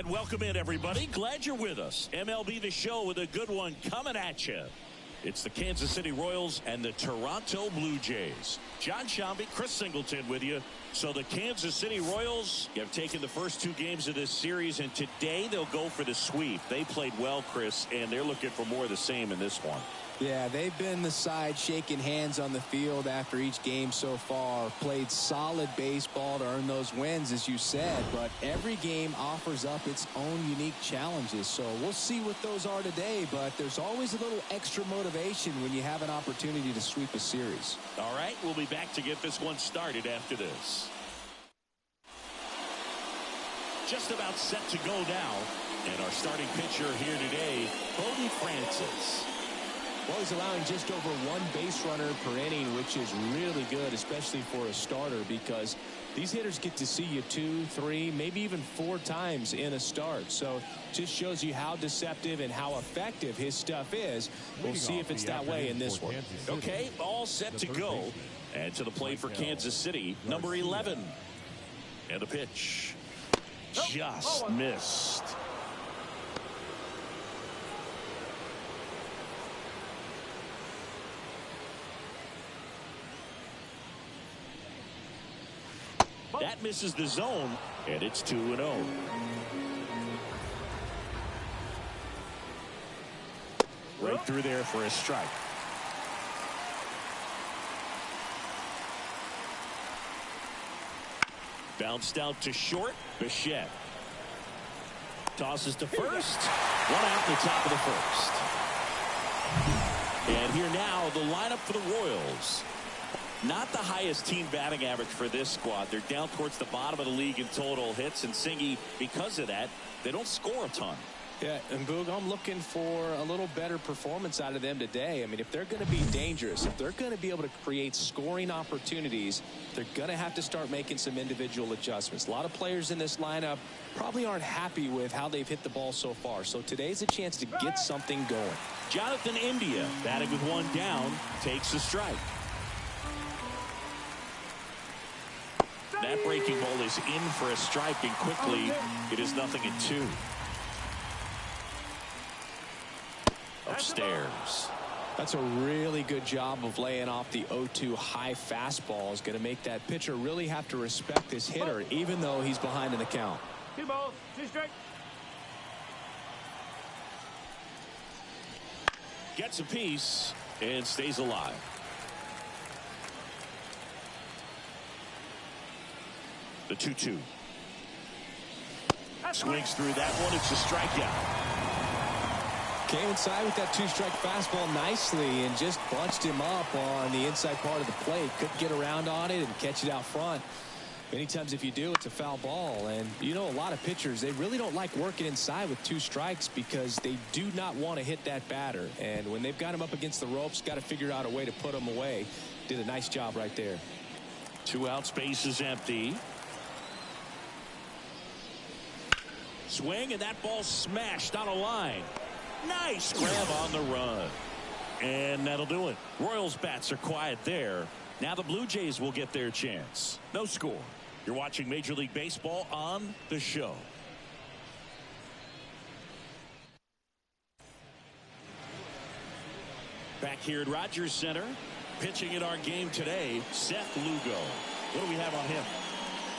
Welcome in, everybody. Glad you're with us. MLB The Show with a good one coming at you. It's the Kansas City Royals and the Toronto Blue Jays. John Shambi, Chris Singleton with you. So the Kansas City Royals have taken the first two games of this series, and today they'll go for the sweep. They played well, Chris, and they're looking for more of the same in this one. Yeah, they've been the side shaking hands on the field after each game so far. Played solid baseball to earn those wins, as you said, but every game offers up its own unique challenges. So we'll see what those are today, but there's always a little extra motivation when you have an opportunity to sweep a series. All right, we'll be back to get this one started after this. Just about set to go now, and our starting pitcher here today, Cody Francis. Well, he's allowing just over one base runner per inning, which is really good, especially for a starter, because these hitters get to see you 2, 3, maybe even 4 times in a start. So just shows you how deceptive and how effective his stuff is. We'll see if it's that way in this one. Okay, all set to go. And to the plate for Kansas City, number 11. And the pitch. Just missed. That misses the zone, and it's 2-0. Right through there for a strike. Bounced out to short. Bichette tosses to first. One out in the top of the first. And here now, the lineup for the Royals. Not the highest team batting average for this squad. They're down towards the bottom of the league in total hits, and Singy, because of that, they don't score a ton. Yeah, and Boog, I'm looking for a little better performance out of them today. I mean, if they're going to be dangerous, if they're going to be able to create scoring opportunities, they're going to have to start making some individual adjustments. A lot of players in this lineup probably aren't happy with how they've hit the ball so far. So today's a chance to get something going. Jonathan India, batting with one down, takes a strike. That breaking ball is in for a strike, and quickly it is 0-2. Upstairs. That's a really good job of laying off the 0-2 high fastball. Is going to make that pitcher really have to respect this hitter, even though he's behind in the count. 2 balls, 2 strikes. Gets a piece and stays alive. The 2-2. Swings through that one. It's a strikeout. Came inside with that 2-strike fastball nicely and just bunched him up on the inside part of the plate. Couldn't get around on it and catch it out front. Many times if you do, it's a foul ball. And you know, a lot of pitchers, they really don't like working inside with 2 strikes because they do not want to hit that batter. And when they've got him up against the ropes, got to figure out a way to put him away. Did a nice job right there. 2 outs, base is empty. Swing, and that ball smashed on a line. Nice grab on the run. And that'll do it. Royals bats are quiet there. Now the Blue Jays will get their chance. No score. You're watching Major League Baseball on The Show. Back here at Rogers Center, pitching in our game today, Seth Lugo. What do we have on him?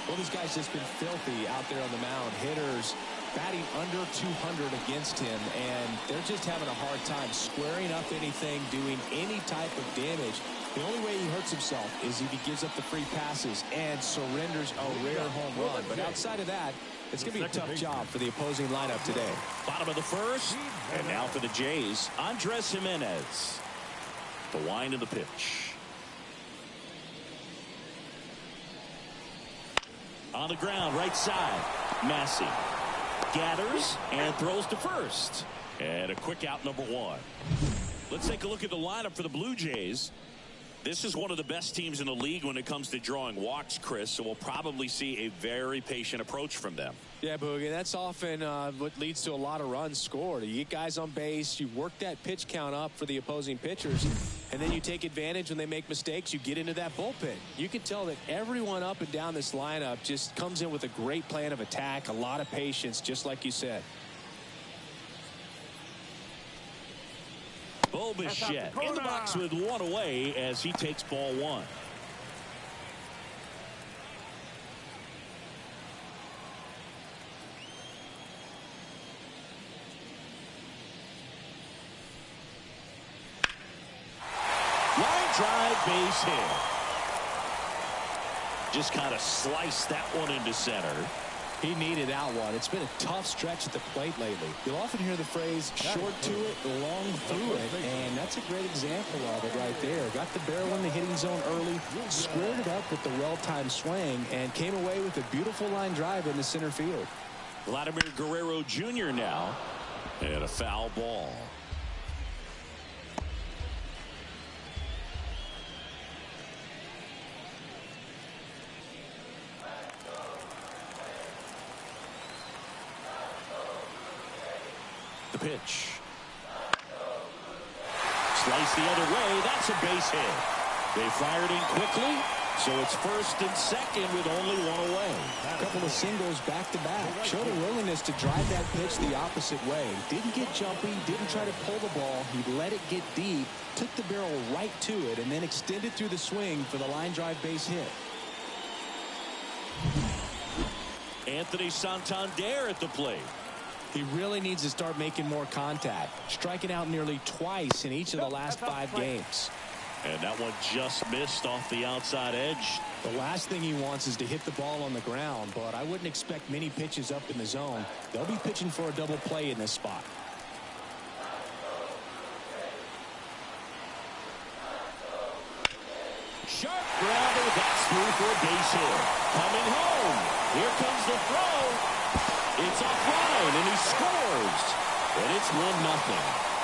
Well, this guy's just been filthy out there on the mound. Hitters batting under 200 against him, and they're just having a hard time squaring up anything, doing any type of damage. The only way he hurts himself is if he gives up the free passes and surrenders a rare home run. But outside of that, it's going to be a tough job for the opposing lineup today. Bottom of the first, and now for the Jays, Andres Gimenez. The wind of the pitch. On the ground, right side, Massey gathers and throws to first. And a quick out, number 1. Let's take a look at the lineup for the Blue Jays. This is one of the best teams in the league when it comes to drawing walks, Chris, so we'll probably see a very patient approach from them. Yeah, Boogie, that's often what leads to a lot of runs scored. You get guys on base, you work that pitch count up for the opposing pitchers, and then you take advantage when they make mistakes. You get into that bullpen. You can tell that everyone up and down this lineup just comes in with a great plan of attack, a lot of patience, just like you said. Bo Bichette in the box with one away as he takes ball one. Line drive, base hit. Just kind of sliced that one into center. He needed out one. It's been a tough stretch at the plate lately. You'll often hear the phrase short to it, long through it, and that's a great example of it right there. Got the barrel in the hitting zone early, squared it up with the well-timed swing, and came away with a beautiful line drive in the center field. Vladimir Guerrero Jr. now, and a foul ball. The pitch. Slice the other way. That's a base hit. They fired in quickly, so it's first and second with only one away. A couple of singles back-to-back. Showed a willingness to drive that pitch the opposite way. Didn't get jumpy, didn't try to pull the ball. He let it get deep, took the barrel right to it, and then extended through the swing for the line drive base hit. Anthony Santander at the plate. He really needs to start making more contact, striking out nearly twice in each of the last 5 games. And that one just missed off the outside edge. The last thing he wants is to hit the ball on the ground, but I wouldn't expect many pitches up in the zone. They'll be pitching for a double play in this spot. Sharp grounder, that's through for a base hit. Coming home. Here comes the throw. It's offline, and he scores. And it's 1-0.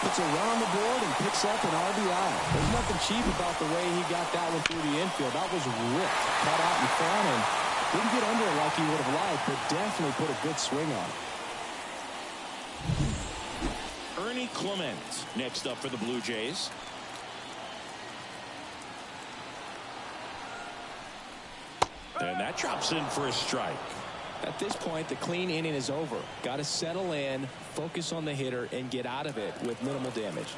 Puts a run on the board and picks up an RBI. There's nothing cheap about the way he got that one through the infield. That was ripped, cut out in front, and didn't get under it like he would have liked, but definitely put a good swing on it. Ernie Clement next up for the Blue Jays. And that drops in for a strike. At this point, the clean inning is over. Got to settle in, focus on the hitter, and get out of it with minimal damage.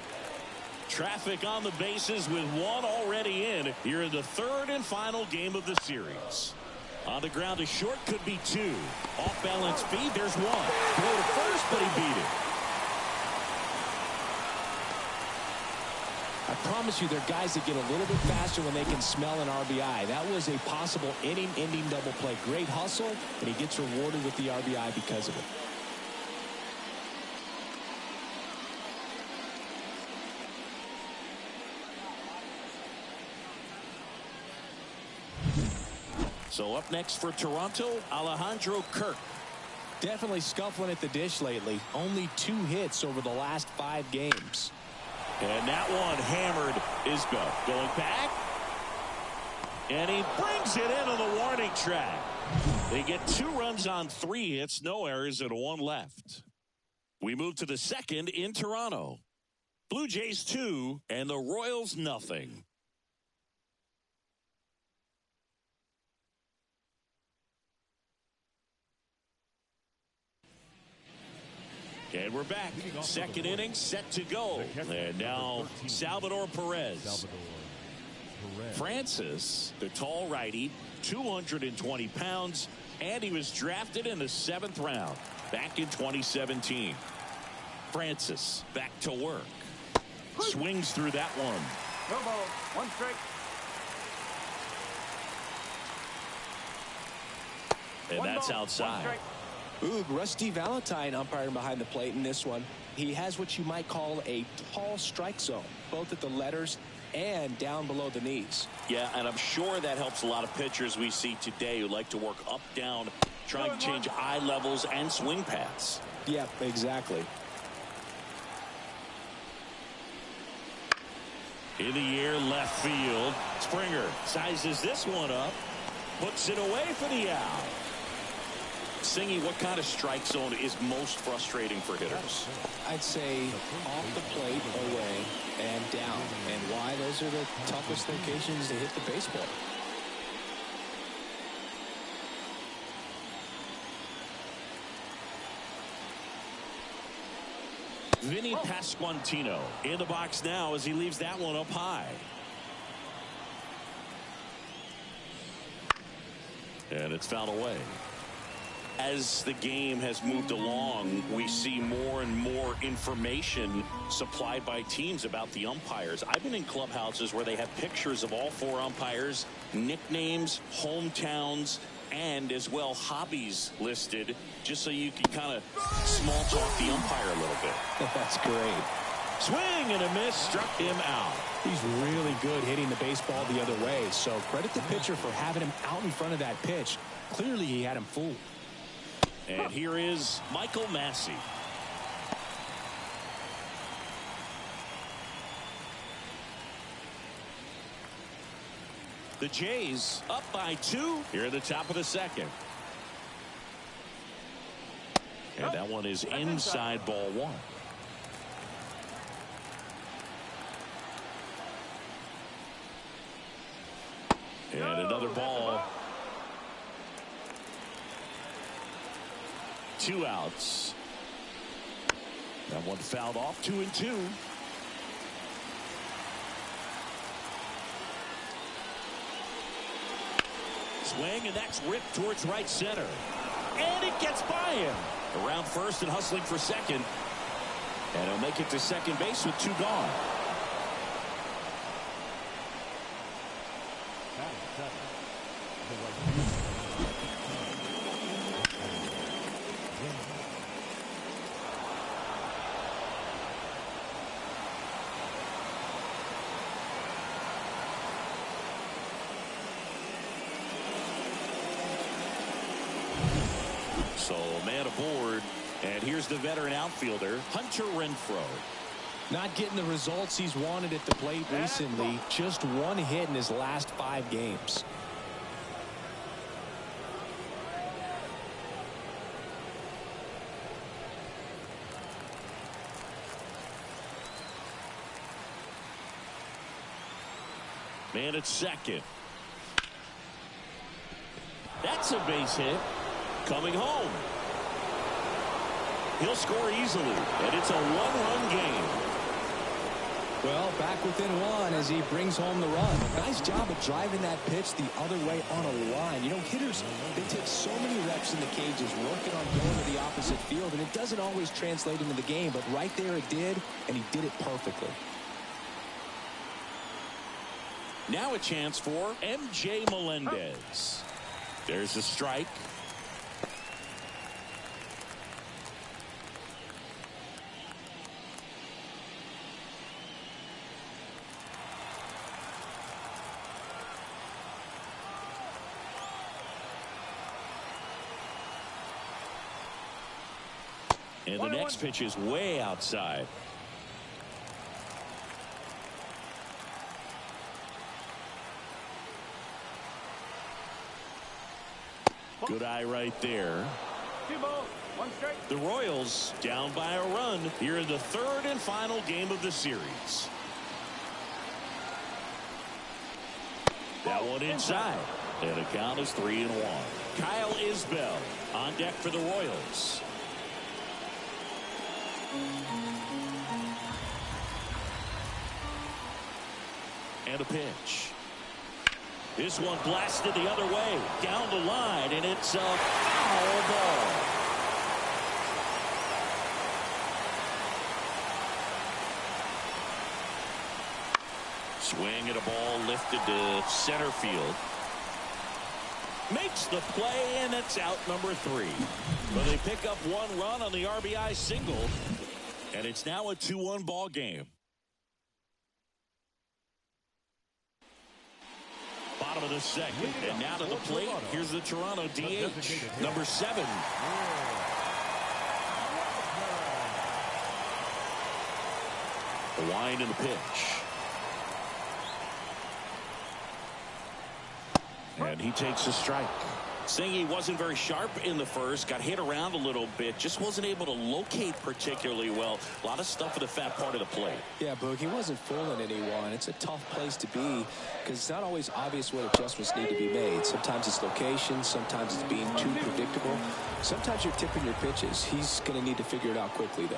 Traffic on the bases with one already in here in the third and final game of the series. On the ground, a short could be 2. Off balance feed, there's 1. Throw to first, but he beat it. I promise you, there are guys that get a little bit faster when they can smell an RBI. That was a possible inning-ending double play. Great hustle, and he gets rewarded with the RBI because of it. So up next for Toronto, Alejandro Kirk. Definitely scuffling at the dish lately. Only 2 hits over the last 5 games. And that one hammered Isbell. Going back. And he brings it in on the warning track. They get 2 runs on 3 hits, no errors, and 1 left. We move to the second in Toronto. Blue Jays 2 and the Royals nothing. And we're back. Second inning set to go. And now Salvador Perez. Francis, the tall righty, 220 pounds, and he was drafted in the 7th round back in 2017. Francis back to work. Swings through that one. No ball. 1 strike. And that's outside. Ooh, Rusty Valentine umpiring behind the plate in this one. He has what you might call a tall strike zone, both at the letters and down below the knees. Yeah, and I'm sure that helps a lot of pitchers we see today who like to work up, down, trying to change eye levels and swing paths. Yep, exactly. In the air, left field. Springer sizes this one up. Puts it away for the out. Singy, what kind of strike zone is most frustrating for hitters? I'd say off the plate, away, and down. And why? Those are the toughest locations to hit the baseball. Vinny Pasquantino in the box now as he leaves that one up high. And it's fouled away. As the game has moved along, we see more and more information supplied by teams about the umpires. I've been in clubhouses where they have pictures of all 4 umpires, nicknames, hometowns, and as well hobbies listed, just so you can kind of small talk the umpire a little bit. That's great. Swing and a miss, struck him out. He's really good hitting the baseball the other way, so credit the pitcher for having him out in front of that pitch. Clearly he had him fooled. And here is Michael Massey. The Jays up by 2 here at the top of the second. And that one is inside, ball 1. And another ball. 2 outs. That one fouled off, 2-2. Swing, and that's ripped towards right center. And it gets by him. Around first and hustling for second. And he'll make it to second base with 2 gone. So man aboard, and here's the veteran outfielder, Hunter Renfroe. Not getting the results he's wanted at the plate recently. Just 1 hit in his last 5 games. Man at second. That's a base hit. Coming home. He'll score easily, and it's a 1-run game. Well, back within 1 as he brings home the run. Nice job of driving that pitch the other way on a line. You know, hitters, they take so many reps in the cages working on going to the opposite field, and it doesn't always translate into the game, but right there it did, and he did it perfectly. Now a chance for M.J. Melendez. There's a strike. And the next pitch is way outside. Good eye right there. 2 balls, 1 strike. The Royals down by a run here in the 3rd and final game of the series. That one inside. And the count is 3-1. Kyle Isbell on deck for the Royals. And a pitch. This one blasted the other way, down the line, and it's a foul ball. Swing and a ball lifted to center field. Makes the play, and it's out number 3. But they pick up 1 run on the RBI single, and it's now a 2-1 ball game. Bottom of the second, and now to the plate. Here's the Toronto DH, number 7. The wind and the pitch. And he takes a strike. Saying he wasn't very sharp in the first, got hit around a little bit, just wasn't able to locate particularly well. A lot of stuff at the fat part of the plate. Yeah, Boog, he wasn't fooling anyone. It's a tough place to be because it's not always obvious what adjustments need to be made. Sometimes it's location, sometimes it's being too predictable. Sometimes you're tipping your pitches. He's going to need to figure it out quickly, though.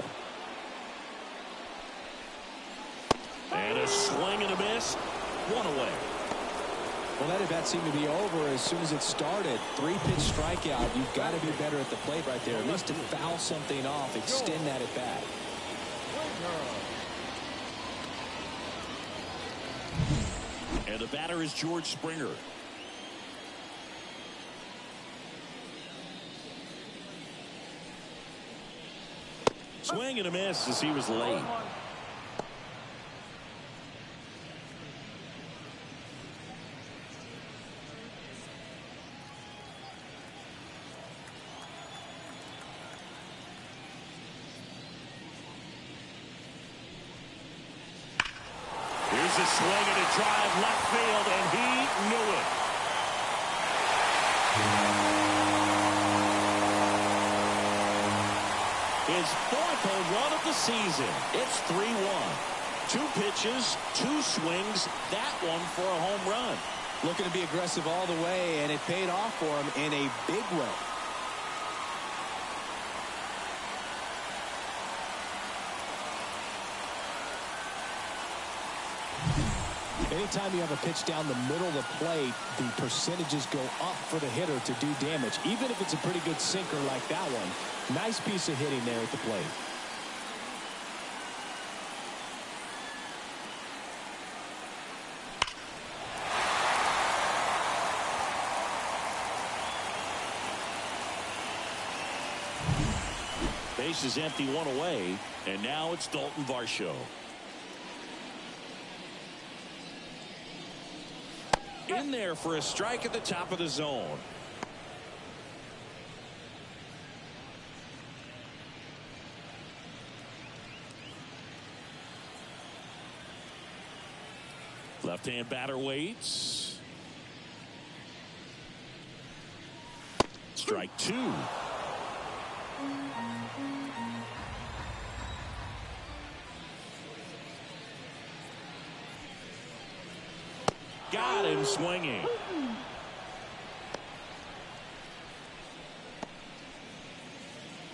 And a swing and a miss. One away. Well, that at bat seemed to be over as soon as it started. 3-pitch strikeout. You've got to be better at the plate right there. At least to foul something off, extend that at bat. And the batter is George Springer. Swing and a miss as he was late. Here's a swing and a drive left field, and he knew it. His fourth home run of the season. It's 3-1. 2 pitches, 2 swings, that one for a home run. Looking to be aggressive all the way, and it paid off for him in a big way. Anytime you have a pitch down the middle of the plate, the percentages go up for the hitter to do damage, even if it's a pretty good sinker like that one. Nice piece of hitting there at the plate. Base is empty, 1 away, and now it's Dalton Varsho. In there for a strike at the top of the zone. Left-hand batter waits. Strike 2. Got him swinging.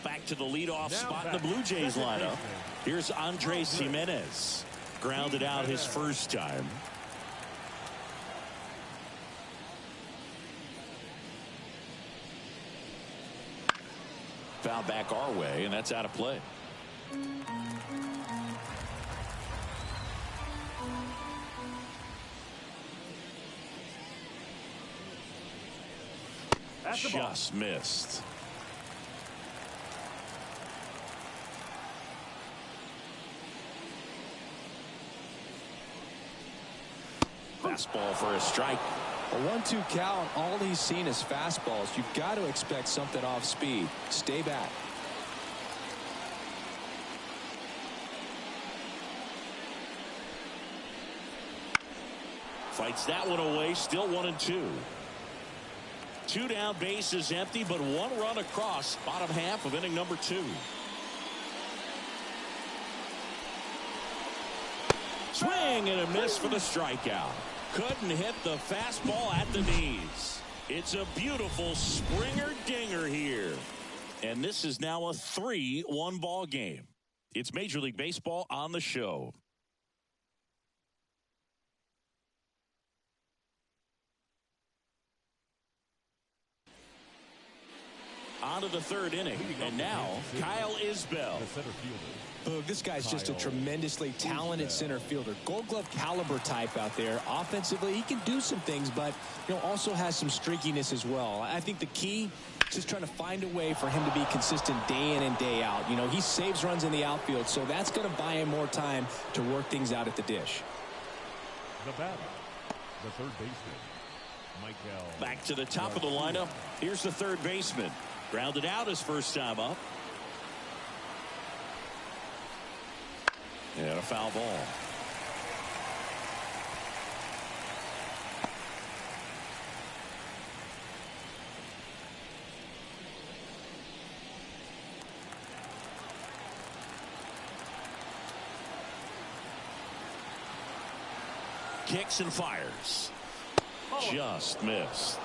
Back to the leadoff spot in the Blue Jays lineup. Here's Andres Gimenez. Grounded out his first time. Foul back our way, and that's out of play. Just missed. Fastball for a strike. A 1-2 count. All he's seen is fastballs. You've got to expect something off speed. Stay back. Fights that one away. Still 1-2. 2 down, base is empty, but 1 run across. Bottom half of inning number 2. Swing and a miss for the strikeout. Couldn't hit the fastball at the knees. It's a beautiful Springer dinger here. And this is now a 3-1 ball game. It's Major League Baseball on the show. On to the 3rd inning, and now Kyle Isbell. Boog, this guy's just a tremendously talented center fielder. Gold Glove caliber type out there. Offensively, he can do some things, but also has some streakiness as well. I think the key is just trying to find a way for him to be consistent day in and day out. He saves runs in the outfield, so that's going to buy him more time to work things out at the dish. The batter, the third baseman, Michael. Back to the top of the lineup. Here's the third baseman. Grounded out his first time up. And a foul ball. Kicks and fires. Just missed.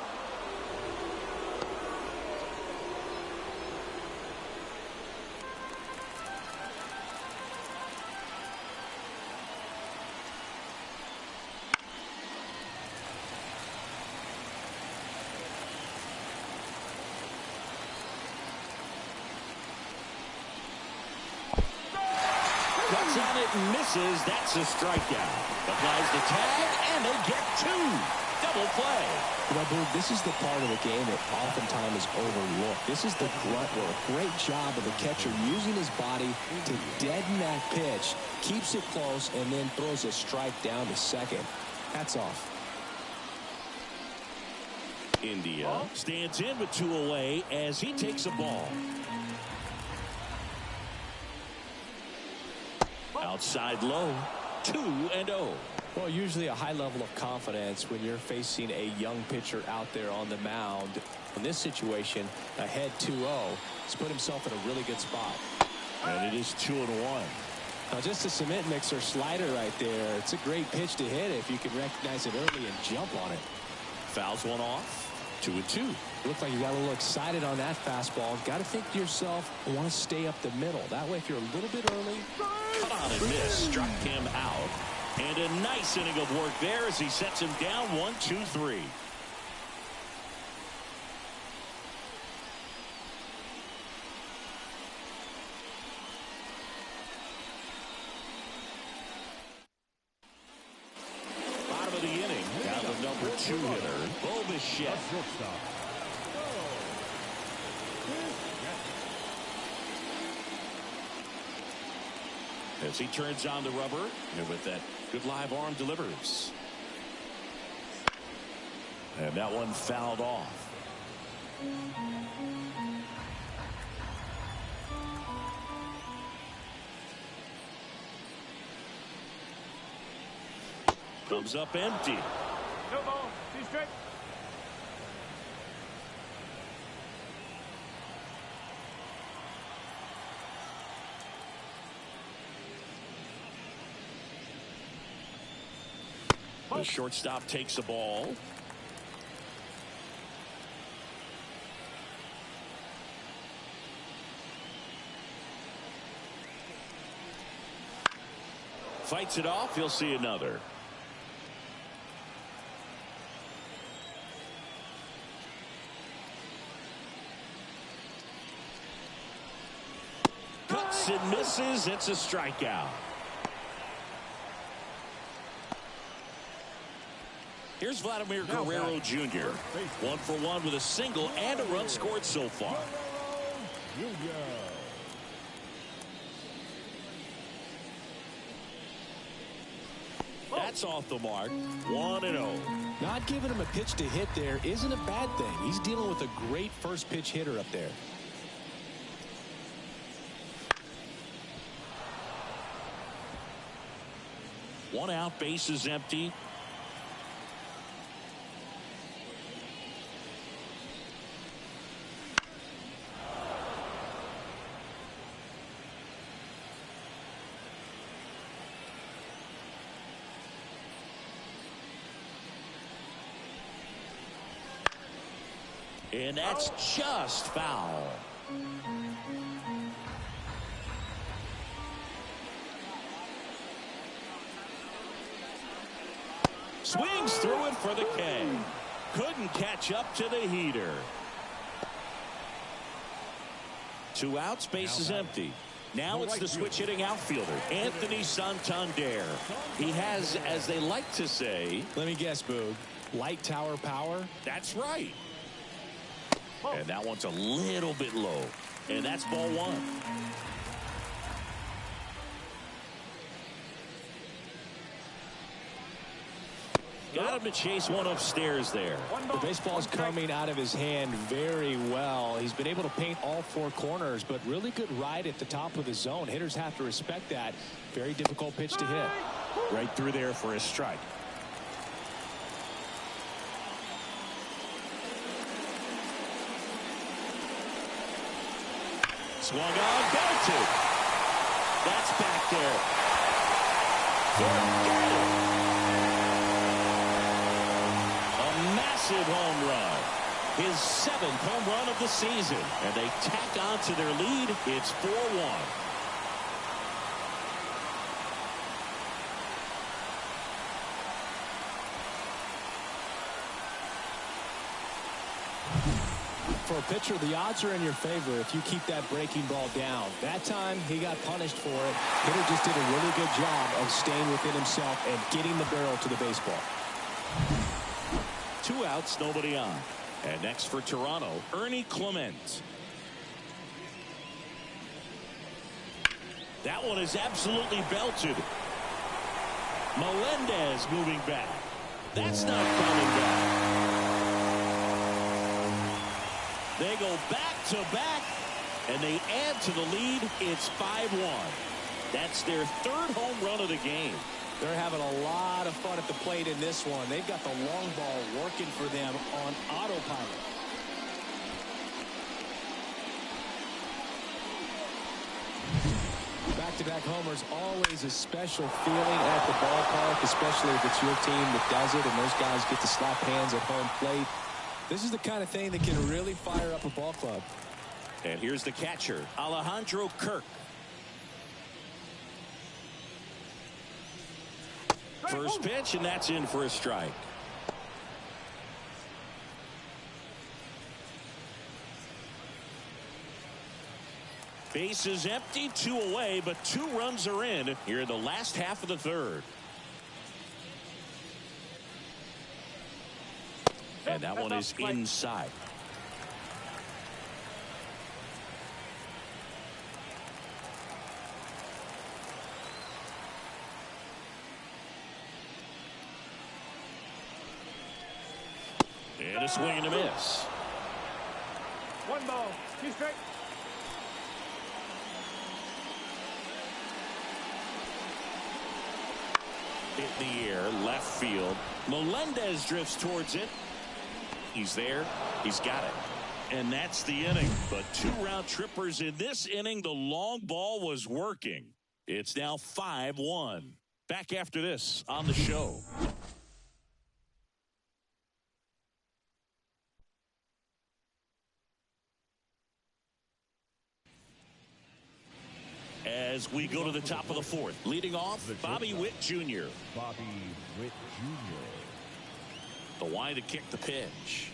Cuts on it and misses. That's a strikeout. Applies the tag, and they get two. Double play. You know, Boog, this is the part of the game that oftentimes is overlooked. This is the grunt work. Great job of the catcher using his body to deaden that pitch, keeps it close, and then throws a strike down to second. Hats off. India stands in with 2 away as he takes a ball. Outside low, 2-0. Well, usually a high level of confidence when you're facing a young pitcher out there on the mound. In this situation, ahead 2-0, he's put himself in a really good spot. And it is 2-1. Now, just a cement mixer slider right there. It's a great pitch to hit if you can recognize it early and jump on it. Fouls one off. 2-2. Looked like you got a little excited on that fastball. Got to think to yourself, I want to stay up the middle. That way, if you're a little bit early. Cut on and miss. Struck him out. And a nice inning of work there as he sets him down 1-2-3. Bottom of the inning. Down the number 2 hitter, Bo Bichette. As he turns on the rubber, and with that good live arm delivers. And that one fouled off. Comes up empty. No ball. 2 straight. The shortstop takes the ball. Fights it off. He'll see another. Cuts and misses. It's a strikeout. Here's Vladimir Guerrero Jr. 1 for 1 with a single and a run scored so far. That's off the mark. 1-0. Not giving him a pitch to hit there isn't a bad thing. He's dealing with a great first pitch hitter up there. One out, base is empty. And that's just foul. Swings through it for the K. Couldn't catch up to the heater. 2 outs, base is empty. Now it's the switch hitting outfielder, Anthony Santander. He has, as they like to say, let me guess, Boog, light tower power? That's right. And that one's a little bit low. And that's ball 1. Got him to chase one upstairs there. The baseball's coming out of his hand very well. He's been able to paint all 4 corners, but really good ride at the top of the zone. Hitters have to respect that. Very difficult pitch to hit. Right through there for a strike. Swung on, belted. That's back there. Forget it. massive home run. His 7th home run of the season. And they tack on to their lead. It's 4-1. For a pitcher, the odds are in your favor if you keep that breaking ball down. That time, he got punished for it. Hitter just did a really good job of staying within himself and getting the barrel to the baseball. 2 outs, nobody on. And next for Toronto, Ernie Clement. That one is absolutely belted. Melendez moving back. That's not coming back. They go back-to-back, and they add to the lead. It's 5-1. That's their 3rd home run of the game. They're having a lot of fun at the plate in this one. They've got the long ball working for them on autopilot. Back-to-back homers, always a special feeling at the ballpark, especially if it's your team that does it and those guys get to slap hands at home plate. This is the kind of thing that can really fire up a ball club. And here's the catcher, Alejandro Kirk. First pitch, and that's in for a strike. Base is empty, 2 away, but 2 runs are in here in the last half of the 3rd. And that one is inside. And a swing and a miss. 1 ball, 2 strikes. Hit in the air, left field. Melendez drifts towards it. He's there. He's got it. And that's the inning. But 2 round trippers in this inning. The long ball was working. It's now 5-1. Back after this on the show. As we go to the top of the 4th, leading off, Bobby Witt Jr. Bobby Witt Jr. The wide to kick the pitch.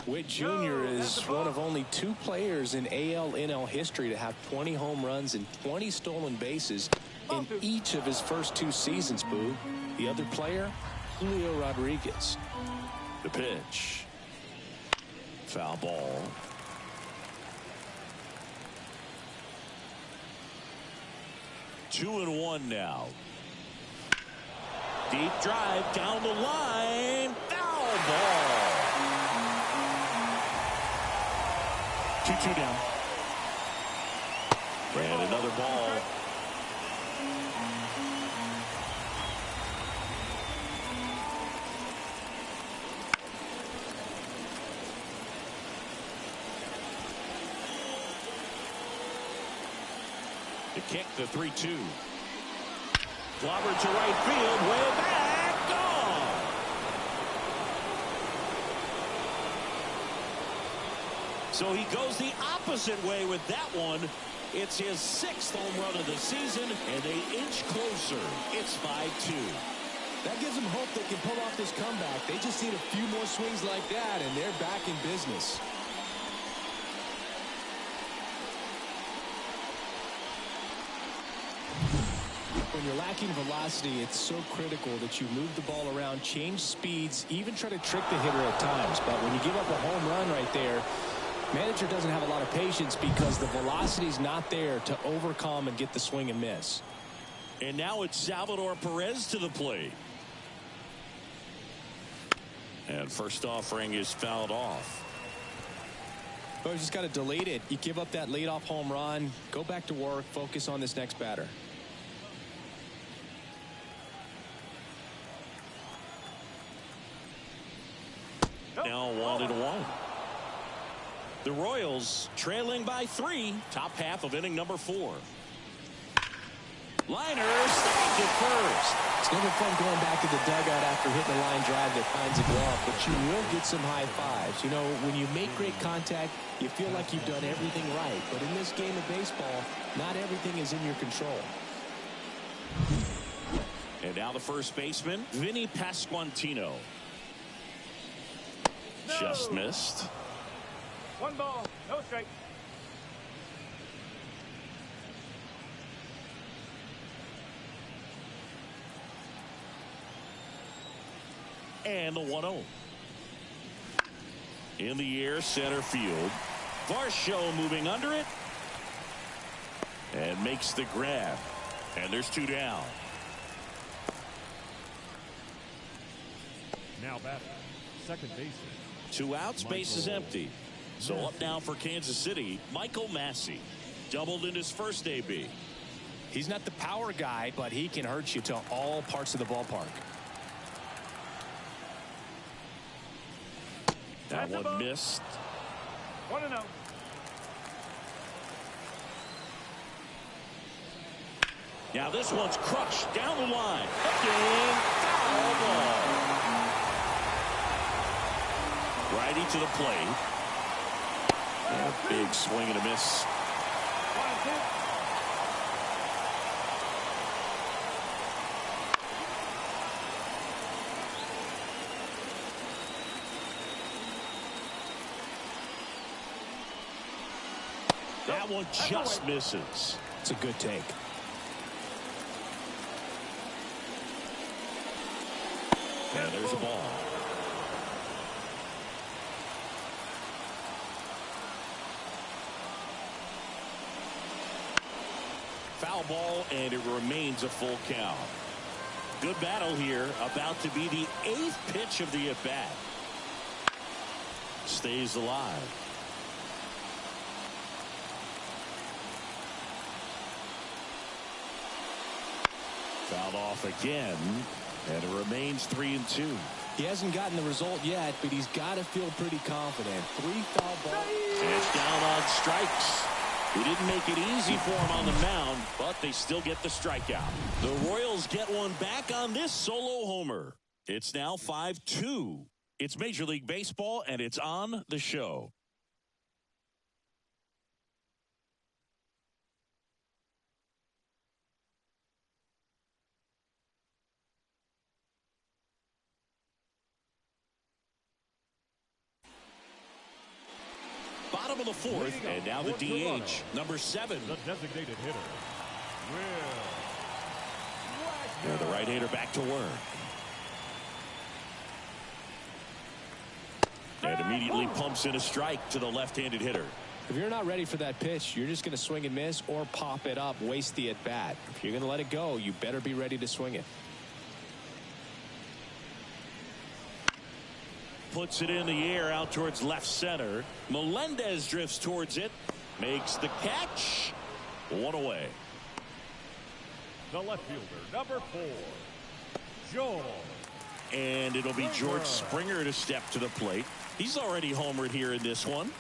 Witt Jr. is one of only 2 players in AL/NL history to have 20 home runs and 20 stolen bases in each of his first 2 seasons, Boo. The other player, Julio Rodriguez. The pitch. Foul ball. Two and 1 now. Deep drive down the line. Foul ball. 2-2 down. And another ball. The kick, the 3-2. Clobbered to right field, way back, gone. So he goes the opposite way with that one. It's his 6th home run of the season, and they inch closer. It's 5-2. That gives them hope they can pull off this comeback. They just need a few more swings like that, and they're back in business. When you're lacking velocity, it's so critical that you move the ball around, change speeds, even try to trick the hitter at times. But when you give up a home run right there, manager doesn't have a lot of patience because the velocity's not there to overcome and get the swing and miss. And now it's Salvador Perez to the plate. And first offering is fouled off. Well, you just got to delete it. You give up that leadoff home run, go back to work, focus on this next batter. Now 1-1. The Royals trailing by 3, top half of inning number 4. Liner snagged it first. It's never fun going back to the dugout after hitting a line drive that finds a glove, but you will get some high fives. You know, when you make great contact, you feel like you've done everything right. But in this game of baseball, not everything is in your control. And now the first baseman, Vinny Pasquantino. No. Just missed. 1 ball, no strike. And the 1-0. In the air, center field. Varsho moving under it. And makes the grab. And there's 2 down. Now batting, second baseman. 2 outs, base is empty. So up now for Kansas City, Michael Massey. Doubled in his first AB. He's not the power guy, but he can hurt you to all parts of the ballpark. That That's one missed. 1-0. Now this one's crushed down the line. Hooking, foul ball. Righty to the plate. And a big swing and a miss. 1-2. That one just misses. It's a good take. And there's a ball. Foul ball, and it remains a full count. Good battle here. About to be the 8th pitch of the at-bat. Stays alive. Fouled off again, and it remains 3-2. He hasn't gotten the result yet, but he's got to feel pretty confident. 3 foul balls. And it's down on strikes. He didn't make it easy for him on the mound, but they still get the strikeout. The Royals get one back on this solo homer. It's now 5-2. It's Major League Baseball, and it's on the show. Bottom of the 4th, and now the DH, number 7. The designated hitter, Will And the right-hander back to work. And immediately pumps in a strike to the left-handed hitter. If you're not ready for that pitch, you're just going to swing and miss or pop it up, waste the at-bat. If you're going to let it go, you better be ready to swing it. Puts it in the air out towards left center. Melendez drifts towards it. Makes the catch. 1 away. the left fielder, number 4, George. And it'll be George Springer to step to the plate. He's already homered here in this one.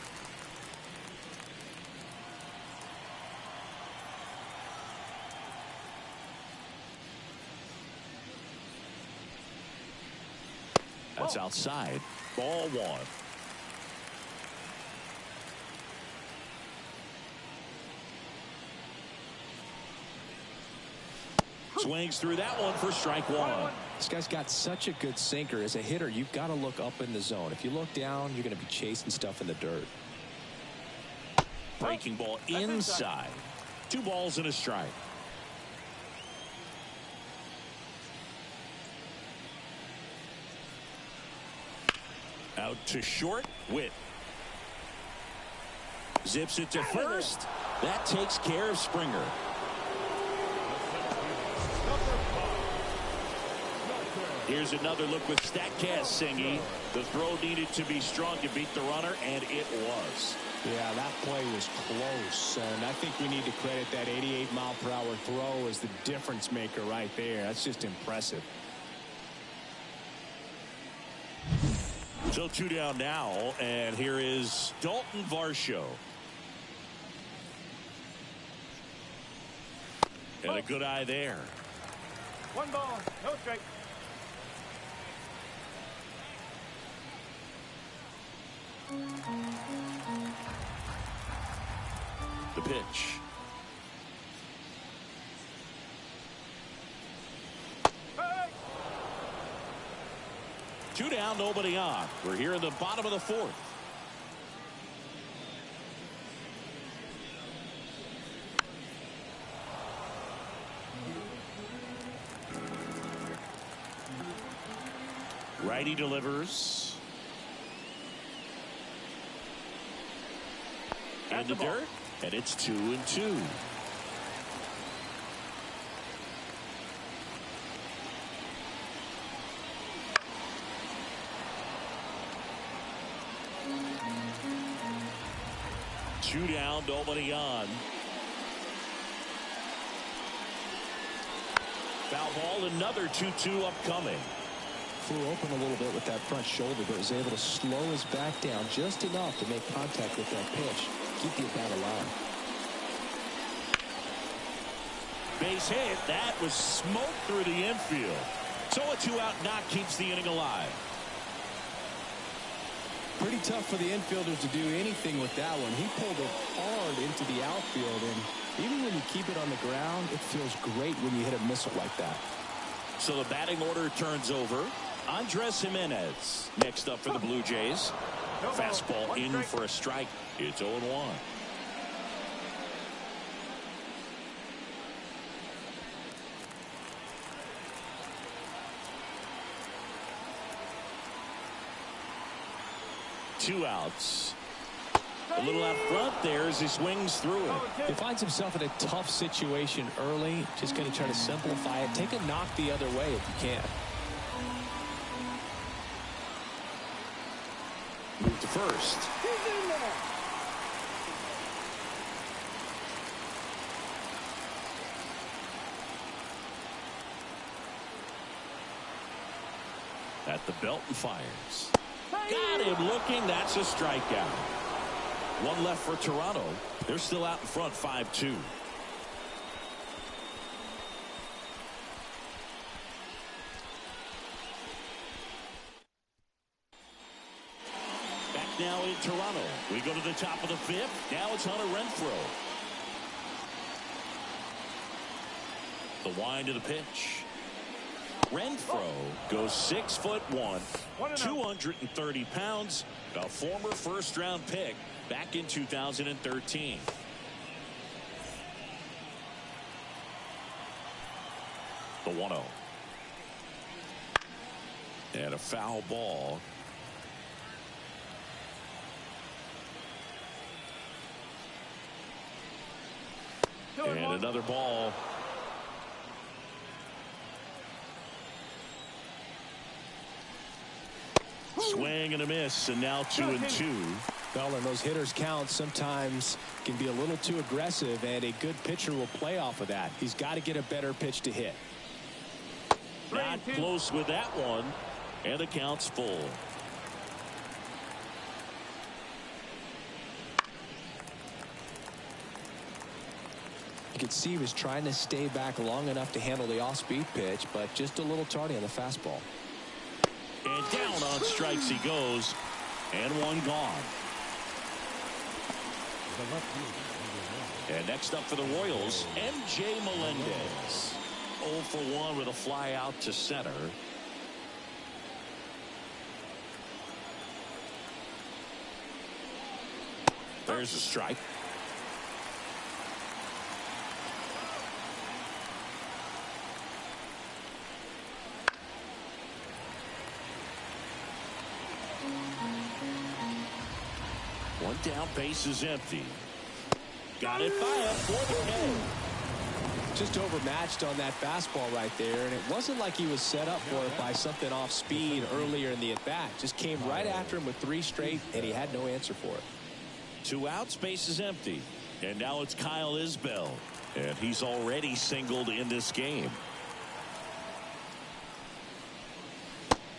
That's outside. Ball 1. Swings through that one for strike 1. This guy's got such a good sinker. As a hitter, you've got to look up in the zone. If you look down, you're going to be chasing stuff in the dirt. Breaking ball inside. 2 balls and a strike. Out to short. Witt zips it to first. That takes care of Springer. Here's another look with Statcast singing. The throw needed to be strong to beat the runner, and it was. Yeah, that play was close, and I think we need to credit that 88-mile-per-hour throw as the difference maker right there. That's just impressive. So 2 down now, and here is Dalton Varsho. And a good eye there. 1 ball, no strike. The pitch. Hey! 2 down, nobody on. We're here in the bottom of the 4th. Righty delivers. In the dirt, and it's 2-2. Two down, nobody on. Foul ball, another 2-2 upcoming. Flew open a little bit with that front shoulder, but was able to slow his back down just enough to make contact with that pitch. Keep the at-bat alive. Base hit. That was smoke through the infield. So a 2-out knock keeps the inning alive. Pretty tough for the infielders to do anything with that one. He pulled it hard into the outfield, and even when you keep it on the ground, it feels great when you hit a missile like that. So the batting order turns over. Andres Gimenez next up for the Blue Jays. Fastball in for a strike. It's 0-1. Two outs. A little out front there as he swings through it. He finds himself in a tough situation early. Just going to try to simplify it. Take a knock the other way if you can. Move to first. At the belt and fires. Got him looking. That's a strikeout. One left for Toronto. They're still out in front 5-2. Back now in Toronto. We go to the top of the 5th. Now it's Hunter Renfroe. The wind of the pitch. Renfroe goes 6'1", 230 pounds, a former first-round pick back in 2013. The 1-0. And a foul ball. And another ball. Swing and a miss, and now 2-2. Well, and those hitters count sometimes can be a little too aggressive, and a good pitcher will play off of that. He's got to get a better pitch to hit. Not close with that one, and the count's full. You could see he was trying to stay back long enough to handle the off-speed pitch, but just a little tardy on the fastball. And down on strikes he goes, and one gone. And next up for the Royals, MJ Melendez. 0 for 1 with a fly out to center. There's a strike. One down, base is empty. Got it by him for the K. Just overmatched on that fastball right there, and it wasn't like he was set up for it by something off speed earlier in the at-bat. Just came right after him with 3 straight, and he had no answer for it. 2 outs, base is empty. And now it's Kyle Isbell, and he's already singled in this game.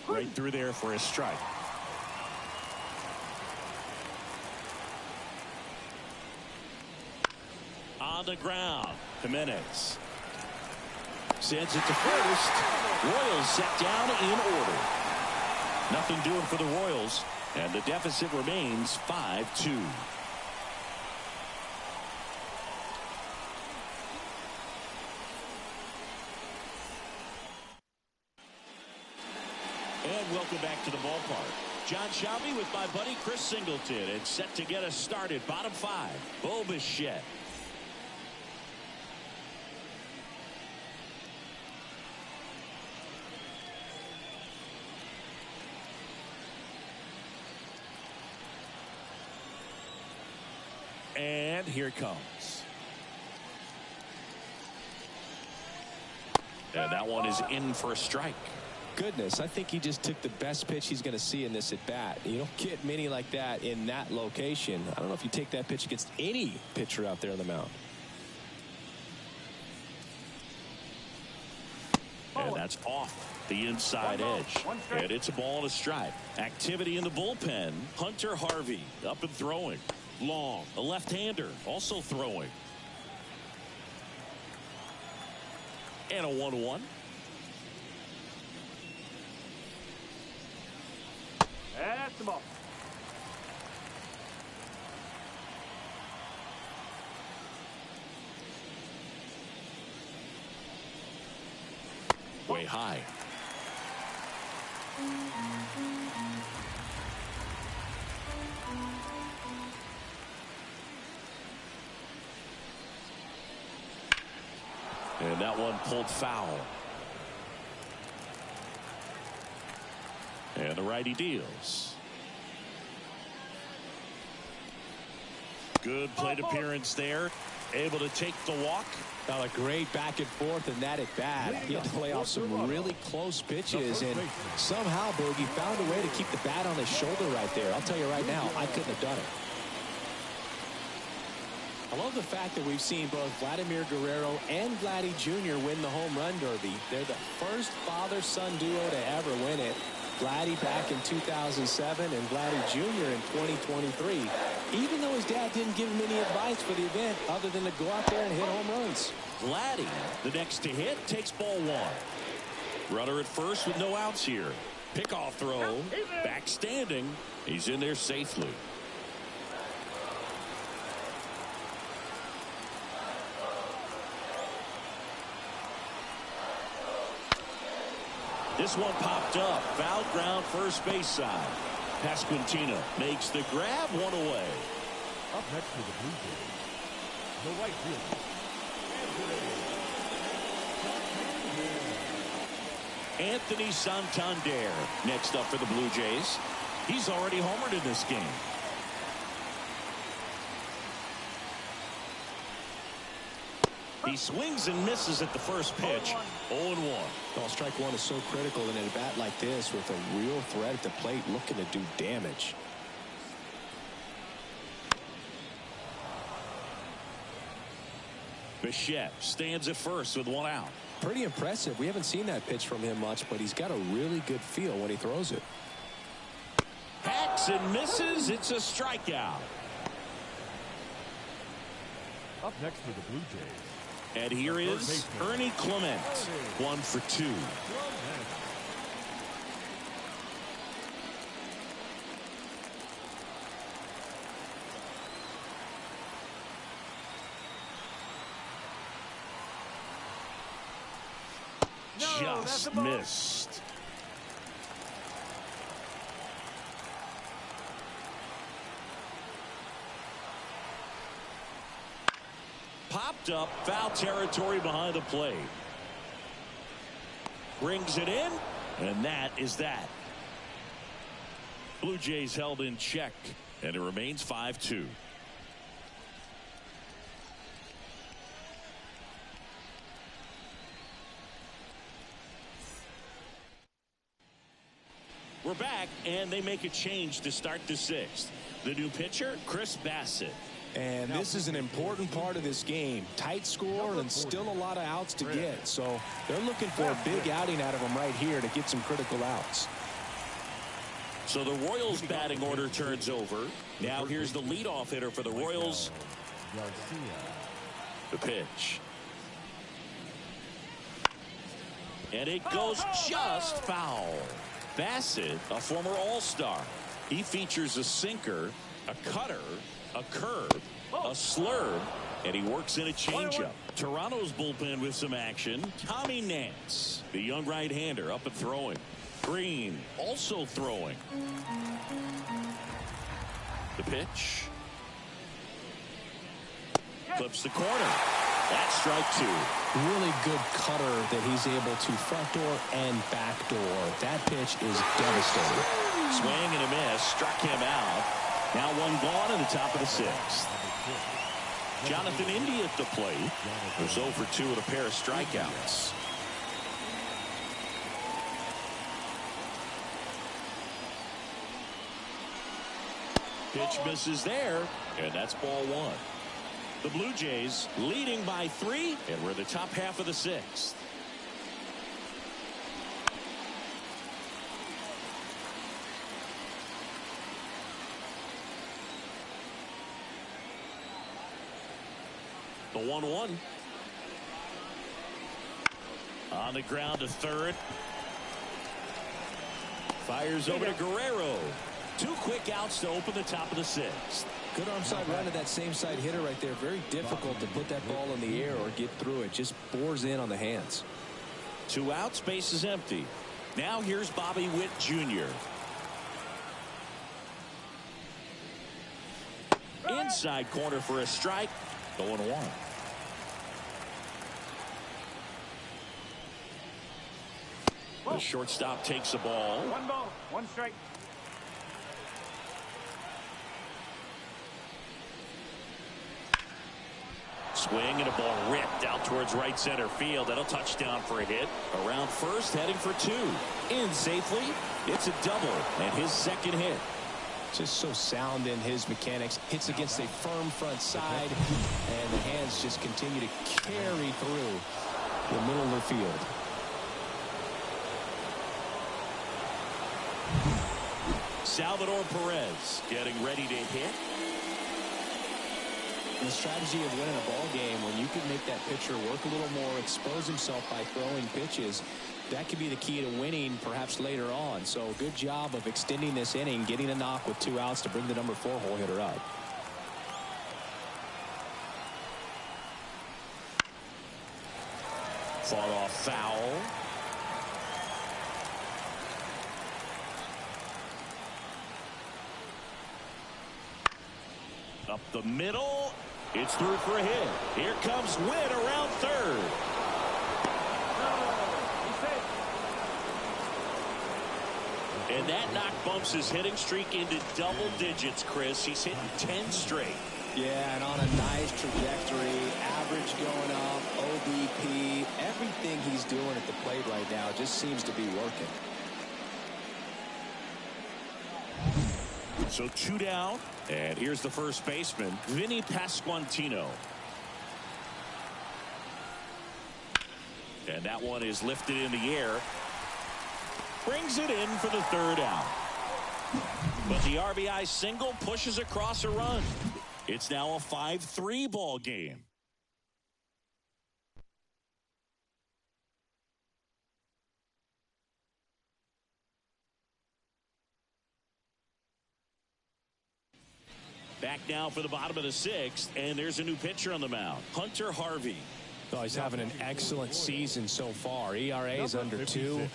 Right through there for a strike. On the ground, Jimenez. Sends it to first. Royals set down in order. Nothing doing for the Royals, and the deficit remains 5-2. And welcome back to the ballpark. Jon Sciambi with my buddy Chris Singleton, and set to get us started. Bottom 5, Bo Bichette. And here it comes. And that one is in for a strike. Goodness, I think he just took the best pitch he's going to see in this at bat. You don't get many like that in that location. I don't know if you take that pitch against any pitcher out there on the mound. And that's off the inside edge. And it's a ball and a strike. Activity in the bullpen. Hunter Harvey up and throwing. Long, a left-hander, also throwing. And a 1-1. That's the ball. Way high. And that one pulled foul. And the righty deals. Good plate appearance there. Able to take the walk. Got a great back and forth in that at bat. He had to lay off some really close pitches, and somehow Bogey found a way to keep the bat on his shoulder right there. I'll tell you right now, I couldn't have done it. I love the fact that we've seen both Vladimir Guerrero and Vladdy Jr. win the home run derby. They're the first father-son duo to ever win it. Vladdy back in 2007 and Vladdy Jr. in 2023. Even though his dad didn't give him any advice for the event other than to go out there and hit home runs. Vladdy, the next to hit, takes ball 1. Runner at first with no outs here. Pickoff throw. Back standing. He's in there safely. This one popped up. Foul ground first base side. Pasquantino makes the grab, one away. Up next to the Blue Jays, the right fielder, Anthony Santander next up for the Blue Jays. He's already homered in this game. He swings and misses at the first pitch. 0-1. Well, strike one is so critical in a bat like this with a real threat at the plate looking to do damage. Bichette stands at first with 1 out. Pretty impressive. We haven't seen that pitch from him much, but he's got a really good feel when he throws it. Hacks and misses. It's a strikeout. up next for the Blue Jays. And here is Ernie Clement, 1 for 2. Just missed. Popped up, foul territory behind the plate. Brings it in, and that is that. Blue Jays held in check, and it remains 5-2. We're back, and they make a change to start the 6th. The new pitcher, Chris Bassitt. And this is an important part of this game. Tight score and still a lot of outs to get. So they're looking for a big outing out of him right here to get some critical outs. So the Royals batting order turns over. Now here's the leadoff hitter for the Royals. The pitch. And it goes just foul. Bassett, a former All-Star. He features a sinker, a cutter, a curve, a slurve, and he works in a changeup. Toronto's bullpen with some action. Tommy Nance, the young right-hander, up and throwing. Green also throwing. The pitch. Clips the corner. That's strike two. Really good cutter that he's able to front door and back door. That pitch is devastating. Swing and a miss. Struck him out. Now one gone in the top of the sixth. Jonathan India at the plate. Was 0 for 2 with a pair of strikeouts. Pitch misses there, and that's ball one. The Blue Jays leading by 3, and we're in the top half of the sixth. The 1-1. On the ground to third. Fires over to Guerrero. 2 quick outs to open the top of the sixth. Good arm side run to that same side hitter right there. Very difficult to put that ball in the air or get through it. Just bores in on the hands. 2 outs, base is empty. Now here's Bobby Witt Jr. Inside corner for a strike. 0-1. The shortstop takes the ball. 1 ball, 1 strike. Swing and a ball ripped out towards right center field. That'll touchdown for a hit. Around first, heading for 2. In safely. It's a double and his second hit. Just so sound in his mechanics. Hits against a firm front side, and the hands just continue to carry through the middle of the field. Salvador Perez getting ready to hit. The strategy of winning a ball game, when you can make that pitcher work a little more, expose himself by throwing pitches, that could be the key to winning perhaps later on. So good job of extending this inning, getting a knock with 2 outs to bring the number 4 hole hitter up. Fought off foul. Up the middle. It's through for a hit. Here comes Witt around third. And that knock bumps his hitting streak into double digits, Chris. He's hitting 10 straight. Yeah, and on a nice trajectory. Average going up, OBP. Everything he's doing at the plate right now just seems to be working. So 2 down, and here's the first baseman, Vinny Pasquantino. And that one is lifted in the air. Brings it in for the 3rd out. But the RBI single pushes across a run. It's now a 5-3 ball game. Back now for the bottom of the 6th, and there's a new pitcher on the mound, Hunter Harvey. Oh, he's having an excellent season so far. ERA is under 2.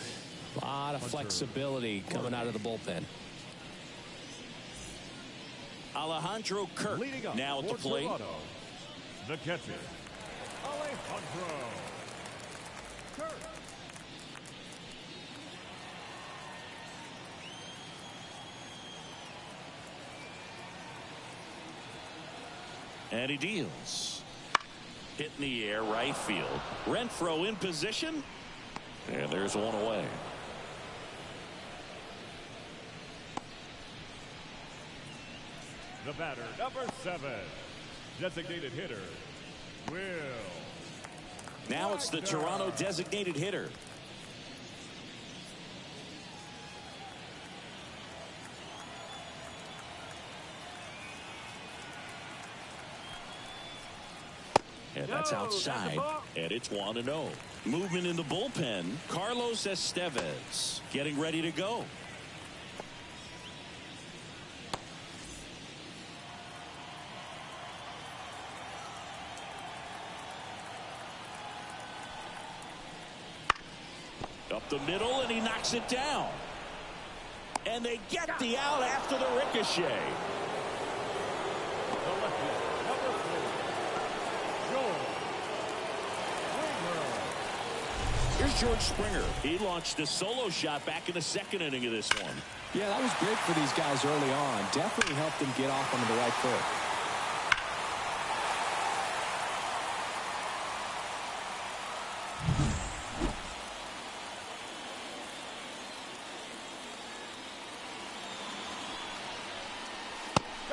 A lot of flexibility coming out of the bullpen. Alejandro Kirk now at the plate. Toronto, the catcher, Alejandro Kirk. And he deals. Hit in the air, right field. Renfroe in position. And there's one away. The batter, number 7, designated hitter, Will. Now it's the Toronto designated hitter. And that's outside, and it's 1-0. Movement in the bullpen. Carlos Estevez getting ready to go. Up the middle, and he knocks it down. And they get the out after the ricochet. Here's George Springer. He launched a solo shot back in the second inning of this one. Yeah, that was big for these guys early on. Definitely helped them get off onto the right foot.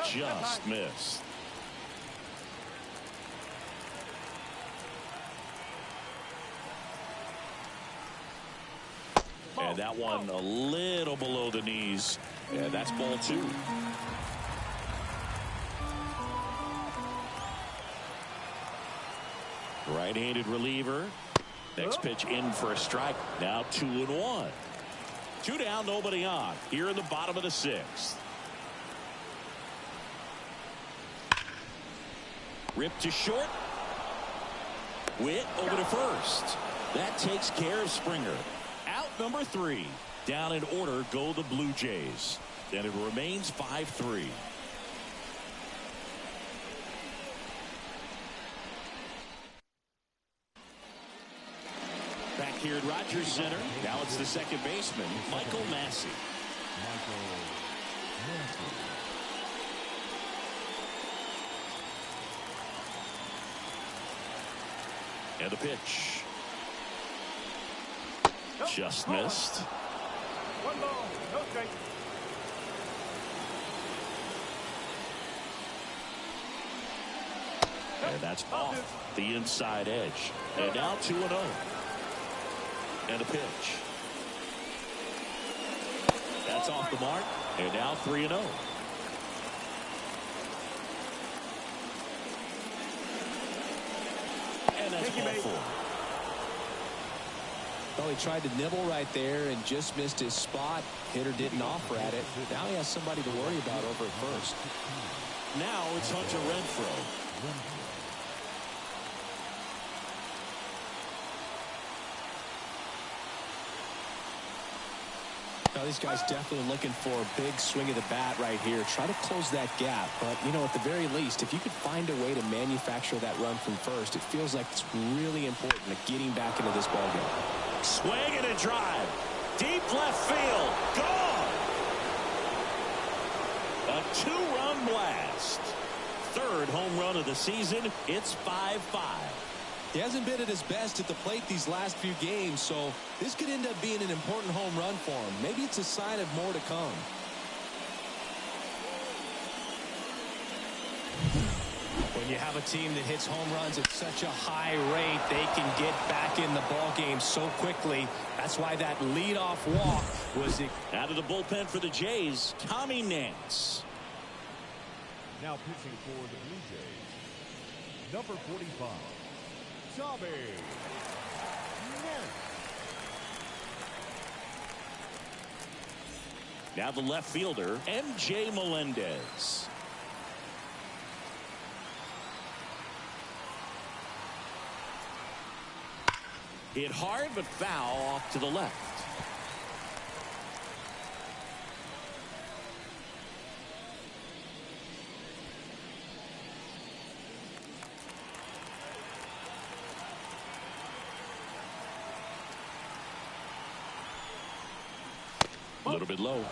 Just missed. And that one a little below the knees. Yeah, that's ball 2. Right-handed reliever. Next pitch in for a strike. Now 2-1. 2 down, nobody on. Here in the bottom of the 6th. Ripped to short. Witt over to first. That takes care of Springer. Out number 3. Down in order go the Blue Jays. And it remains 5-3. Back here at Rogers Center. Now it's the second baseman, Michael Massey. And the pitch. Just missed. 1 ball, no strike. And that's off the inside edge. And now 2-0. And a pitch. That's off the mark. And now 3-0. And that's ball 4. Well, he tried to nibble right there and just missed his spot. Hitter didn't offer at it. Now he has somebody to worry about over at first. Now it's Hunter Renfroe. Now these guys definitely looking for a big swing of the bat right here. Try to close that gap. But, you know, at the very least, if you could find a way to manufacture that run from first, it feels like it's really important to getting back into this ballgame. Swing and a drive. Deep left field. Gone. A 2-run blast. 3rd home run of the season. It's 5-5. He hasn't been at his best at the plate these last few games, so this could end up being an important home run for him. Maybe it's a sign of more to come. When you have a team that hits home runs at such a high rate, they can get back in the ball game so quickly. That's why that leadoff walk was out of the bullpen for the Jays, Tommy Nance. Now pitching for the Blue Jays, number 45, Tommy Nance. Now the left fielder, MJ Melendez. Hit hard but foul off to the left. A little bit low.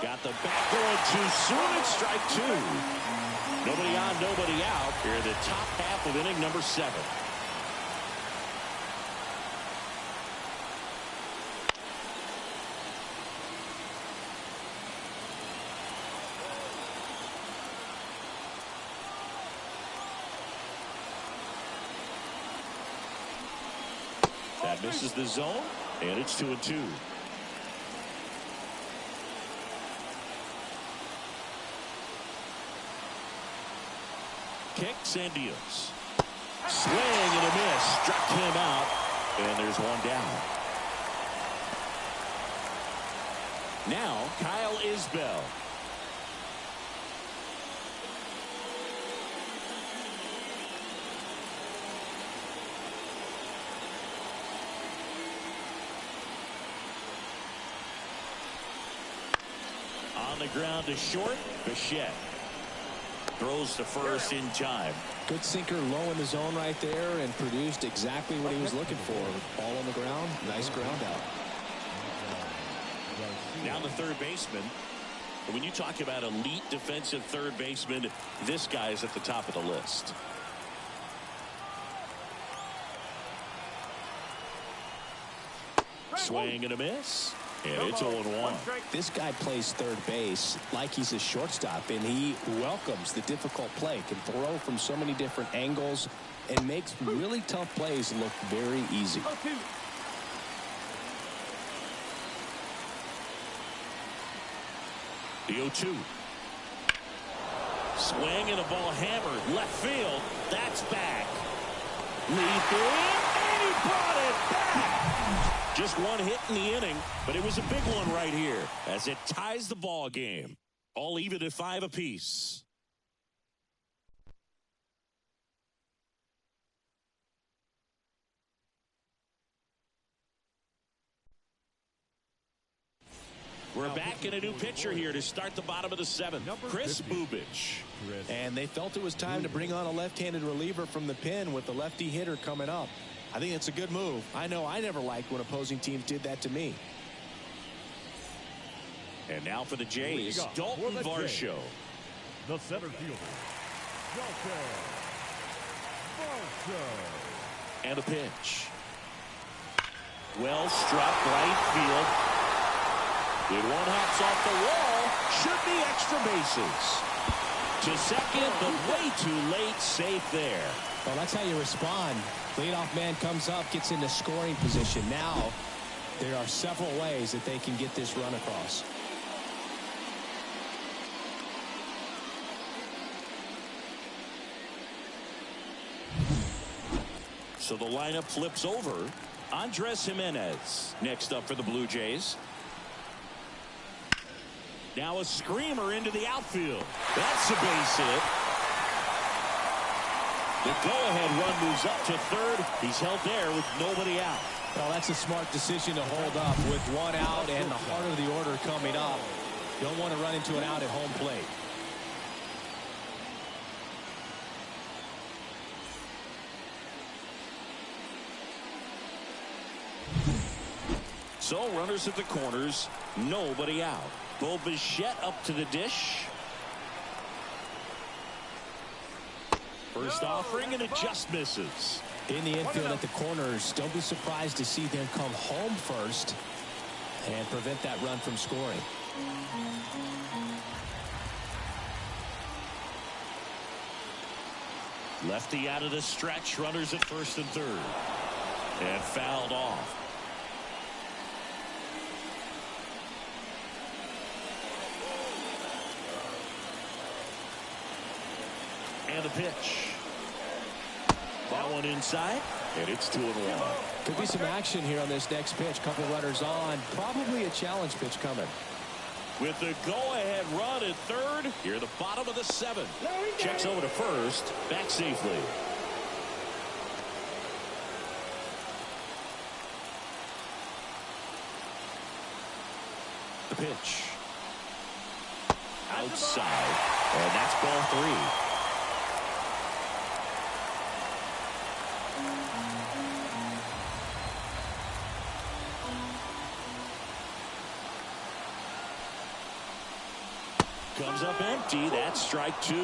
Got the back going too soon. It's strike 2. Nobody on, nobody out. Here in the top half of inning number 7. That misses the zone, and it's 2-2. Kicks and deals. Swing and a miss. Struck him out. And there's one down. Now, Kyle Isbell. On the ground to short. Bichette throws to first in time. Good sinker low in the zone right there and produced exactly what he was looking for. Ball on the ground. Nice ground out. Now the third baseman. When you talk about elite defensive third baseman, this guy is at the top of the list. Swing and a miss. And it's 0-1. This guy plays third base like he's a shortstop, and he welcomes the difficult play, can throw from so many different angles, and makes really tough plays look very easy. The 0-2. Swing and a ball hammered. Left field. That's back. Leaping. And he brought it back. Just one hit in the inning, but it was a big one right here as it ties the ball game. All even at 5 apiece. We're back in a new pitcher here to start the bottom of the 7th. Kris Bubic. And they felt it was time to bring on a left-handed reliever from the pen with the lefty hitter coming up. I think it's a good move. I know I never liked when opposing teams did that to me. And now for the Jays, Dalton Varsho. The center fielder, Dalton Varsho. And a pitch. Well struck right field. It one hops off the wall. Should be extra bases. To second, but way too late. Safe there. Well, that's how you respond. Leadoff man comes up, gets into scoring position. Now, there are several ways that they can get this run across. So the lineup flips over. Andres Gimenez next up for the Blue Jays. Now a screamer into the outfield. That's a base hit. The go-ahead run moves up to third. He's held there with nobody out. Well, that's a smart decision to hold up with one out and the heart of the order coming up. You don't want to run into an out at home plate. So runners at the corners, nobody out. Bo Bichette up to the dish. First offering, and it just misses. In the infield at the corners, don't be surprised to see them come home first and prevent that run from scoring. Lefty out of the stretch, runners at first and third. And fouled off. And a pitch. That one inside, and it's 2-1. Could be some action here on this next pitch. Couple runners on. Probably a challenge pitch coming. With the go-ahead run at third, here at the bottom of the 7th. Checks over to first, back safely. The pitch. Outside, and that's ball 3. Comes up empty. That's strike 2.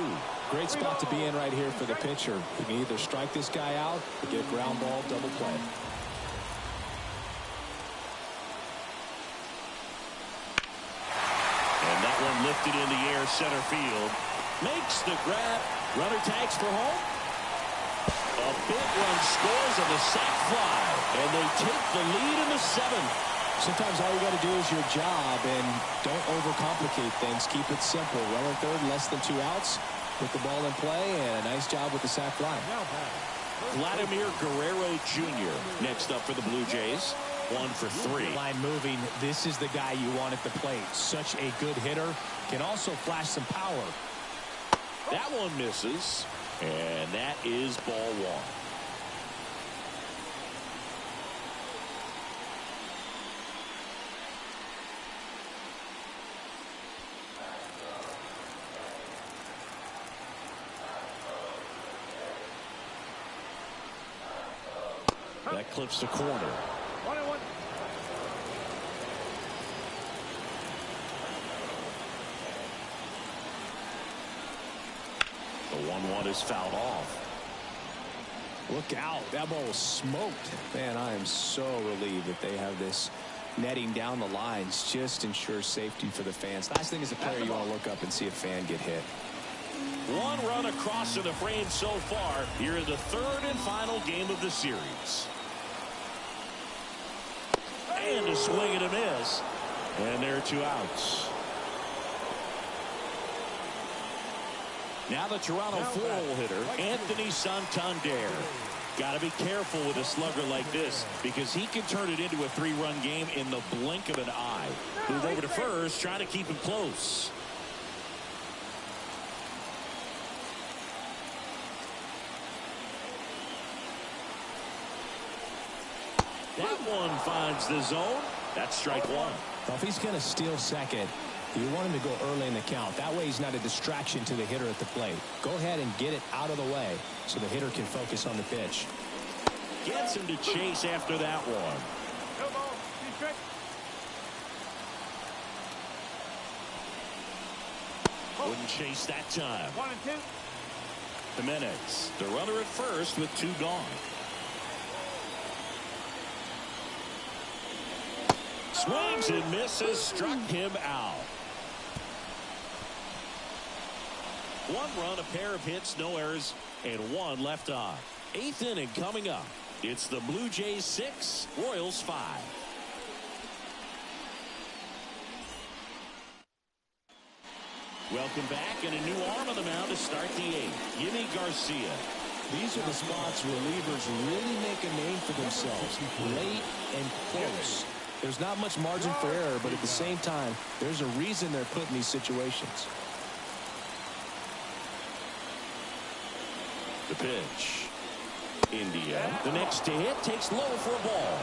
Great spot to be in right here for the pitcher. You can either strike this guy out or get a ground ball, double play. And that one lifted in the air, center field. Makes the grab. Runner tags for home. A big run scores on the sac fly. And they take the lead in the 7th. Sometimes all you got to do is your job and don't overcomplicate things. Keep it simple. Runner third, less than 2 outs. with the ball in play, and a nice job with the sac fly. Now batting. Vladimir Guerrero Jr. next up for the Blue Jays. 1 for 3. Line moving. This is the guy you want at the plate. Such a good hitter. Can also flash some power. That one misses, and that is ball 1. That clips the corner. 1-1. The 1-1 is fouled off. Look out. That ball was smoked. Man, I am so relieved that they have this netting down the lines. Just ensures safety for the fans. Last thing as a player, you want to look up and see a fan get hit. 1 run across to the frame so far here in the 3rd and final game of the series. And a swing and a miss. And there are 2 outs. Now the Toronto 4-hole hitter, Anthony Santander. Got to be careful with a slugger like this because he can turn it into a 3-run game in the blink of an eye. Move over to first, trying to keep him close. That one finds the zone. That's strike 1. Well, if he's going to steal second, you want him to go early in the count. That way he's not a distraction to the hitter at the plate. Go ahead and get it out of the way so the hitter can focus on the pitch. Gets him to chase after that one. No ball. 2 strikes. Wouldn't chase that time. 1 and 2. Jimenez, the runner at first with 2 gone. Swings and misses, struck him out. 1 run, a pair of hits, no errors, and 1 left on. 8th inning coming up. It's the Blue Jays 6, Royals 5. Welcome back, and a new arm on the mound to start the 8th. Yimi Garcia. These are the spots relievers really make a name for themselves. Late and close. There's not much margin for error, but at the same time, there's a reason they're put in these situations. The pitch. India. The next to hit takes low for a ball.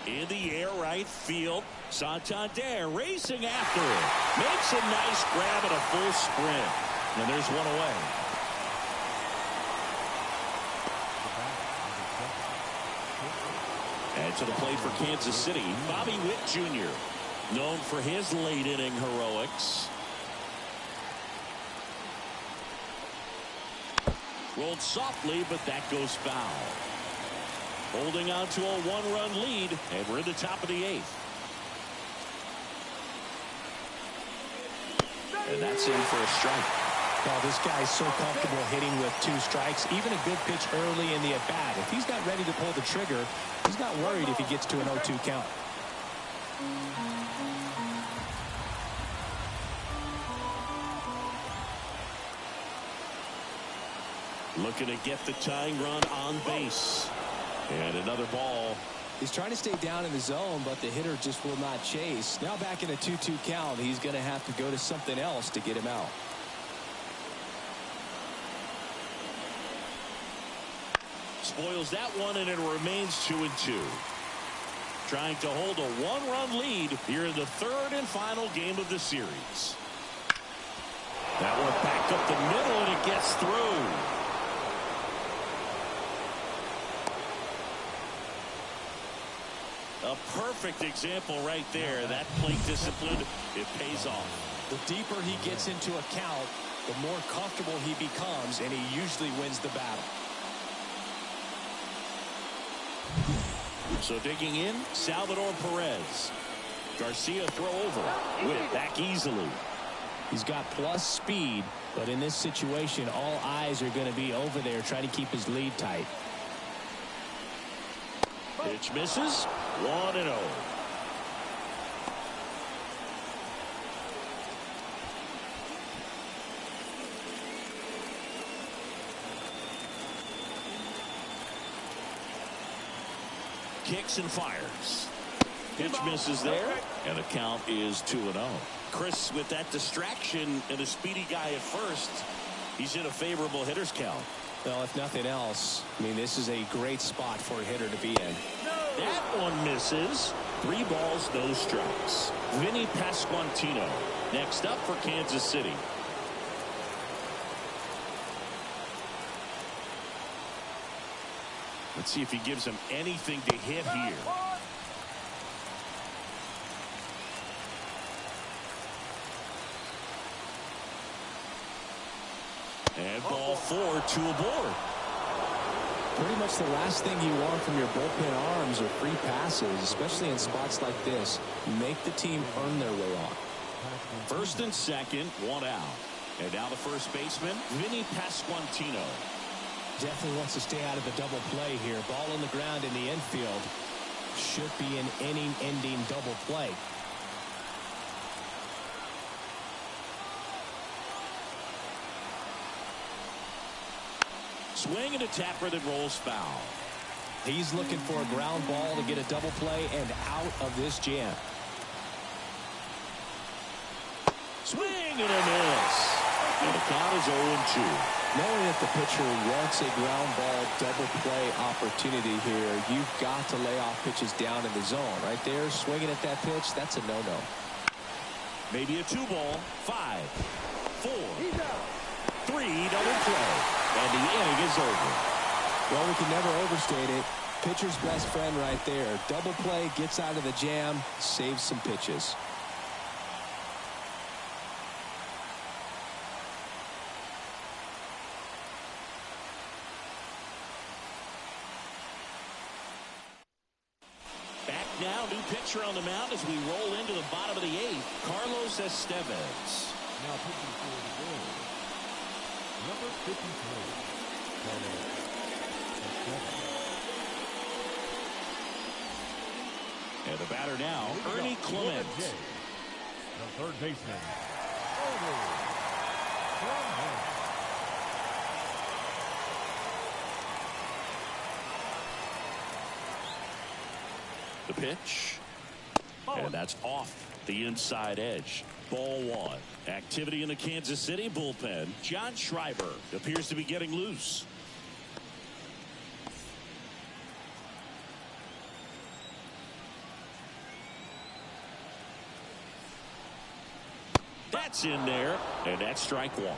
In the air, right field. Santander racing after it. Makes a nice grab and a full sprint. And there's 1 away. And to the plate for Kansas City, Bobby Witt Jr., known for his late inning heroics. Rolled softly, but that goes foul. Holding on to a 1-run lead, and we're in the top of the 8th. And that's in for a strike. Well, this guy's so comfortable hitting with 2 strikes. Even a good pitch early in the at-bat. If he's not ready to pull the trigger, he's not worried if he gets to an 0-2 count. Looking to get the tying run on base. And another ball. He's trying to stay down in the zone, but the hitter just will not chase. Now back in a 2-2 count, he's going to have to go to something else to get him out. Spoils that one, and it remains 2-2. Trying to hold a 1-run lead here in the 3rd and final game of the series. That one back up the middle, and it gets through. A perfect example right there. That plate discipline, it pays off. The deeper he gets into a count, the more comfortable he becomes, and he usually wins the battle. So digging in, Salvador Perez. Garcia throw over. Witt back easily. He's got plus speed, but in this situation, all eyes are going to be over there trying to keep his lead tight. Pitch misses. 1-0. Kicks and fires. Pitch misses there, and the count is 2-0. Chris, with that distraction and a speedy guy at first, he's in a favorable hitter's count. Well, if nothing else, I mean, this is a great spot for a hitter to be in. That one misses. 3 balls, no strikes. Vinny Pasquantino next up for Kansas City. Let's see if he gives him anything to hit here. And ball 4, 2 aboard. Pretty much the last thing you want from your bullpen arms are free passes, especially in spots like this. Make the team earn their way on. First and second, 1 out. And now the first baseman, Vinny Pasquantino. Definitely wants to stay out of the double play here. Ball on the ground in the infield. Should be an inning-ending double play. Swing and a tapper that rolls foul. He's looking for a ground ball to get a double play and out of this jam. Swing and a miss. And the count is 0-2. Knowing that the pitcher wants a ground ball double play opportunity here, you've got to lay off pitches down in the zone. Right there, swinging at that pitch, that's a no-no. Maybe a 2-ball. 5, 4, 3, double play. And the inning is over. Well, we can never overstate it. Pitcher's best friend right there. Double play, gets out of the jam, saves some pitches. Back now, new pitcher on the mound as we roll into the bottom of the 8th. Carlos Estevez. Now pitching for the Braves, number 53, Carlos Estevez. And the batter now, Ernie Clement. The third baseman, Ernie Clement. The pitch. And that's off the inside edge. Ball 1. Activity in the Kansas City bullpen. John Schreiber appears to be getting loose. That's in there, and that's strike 1.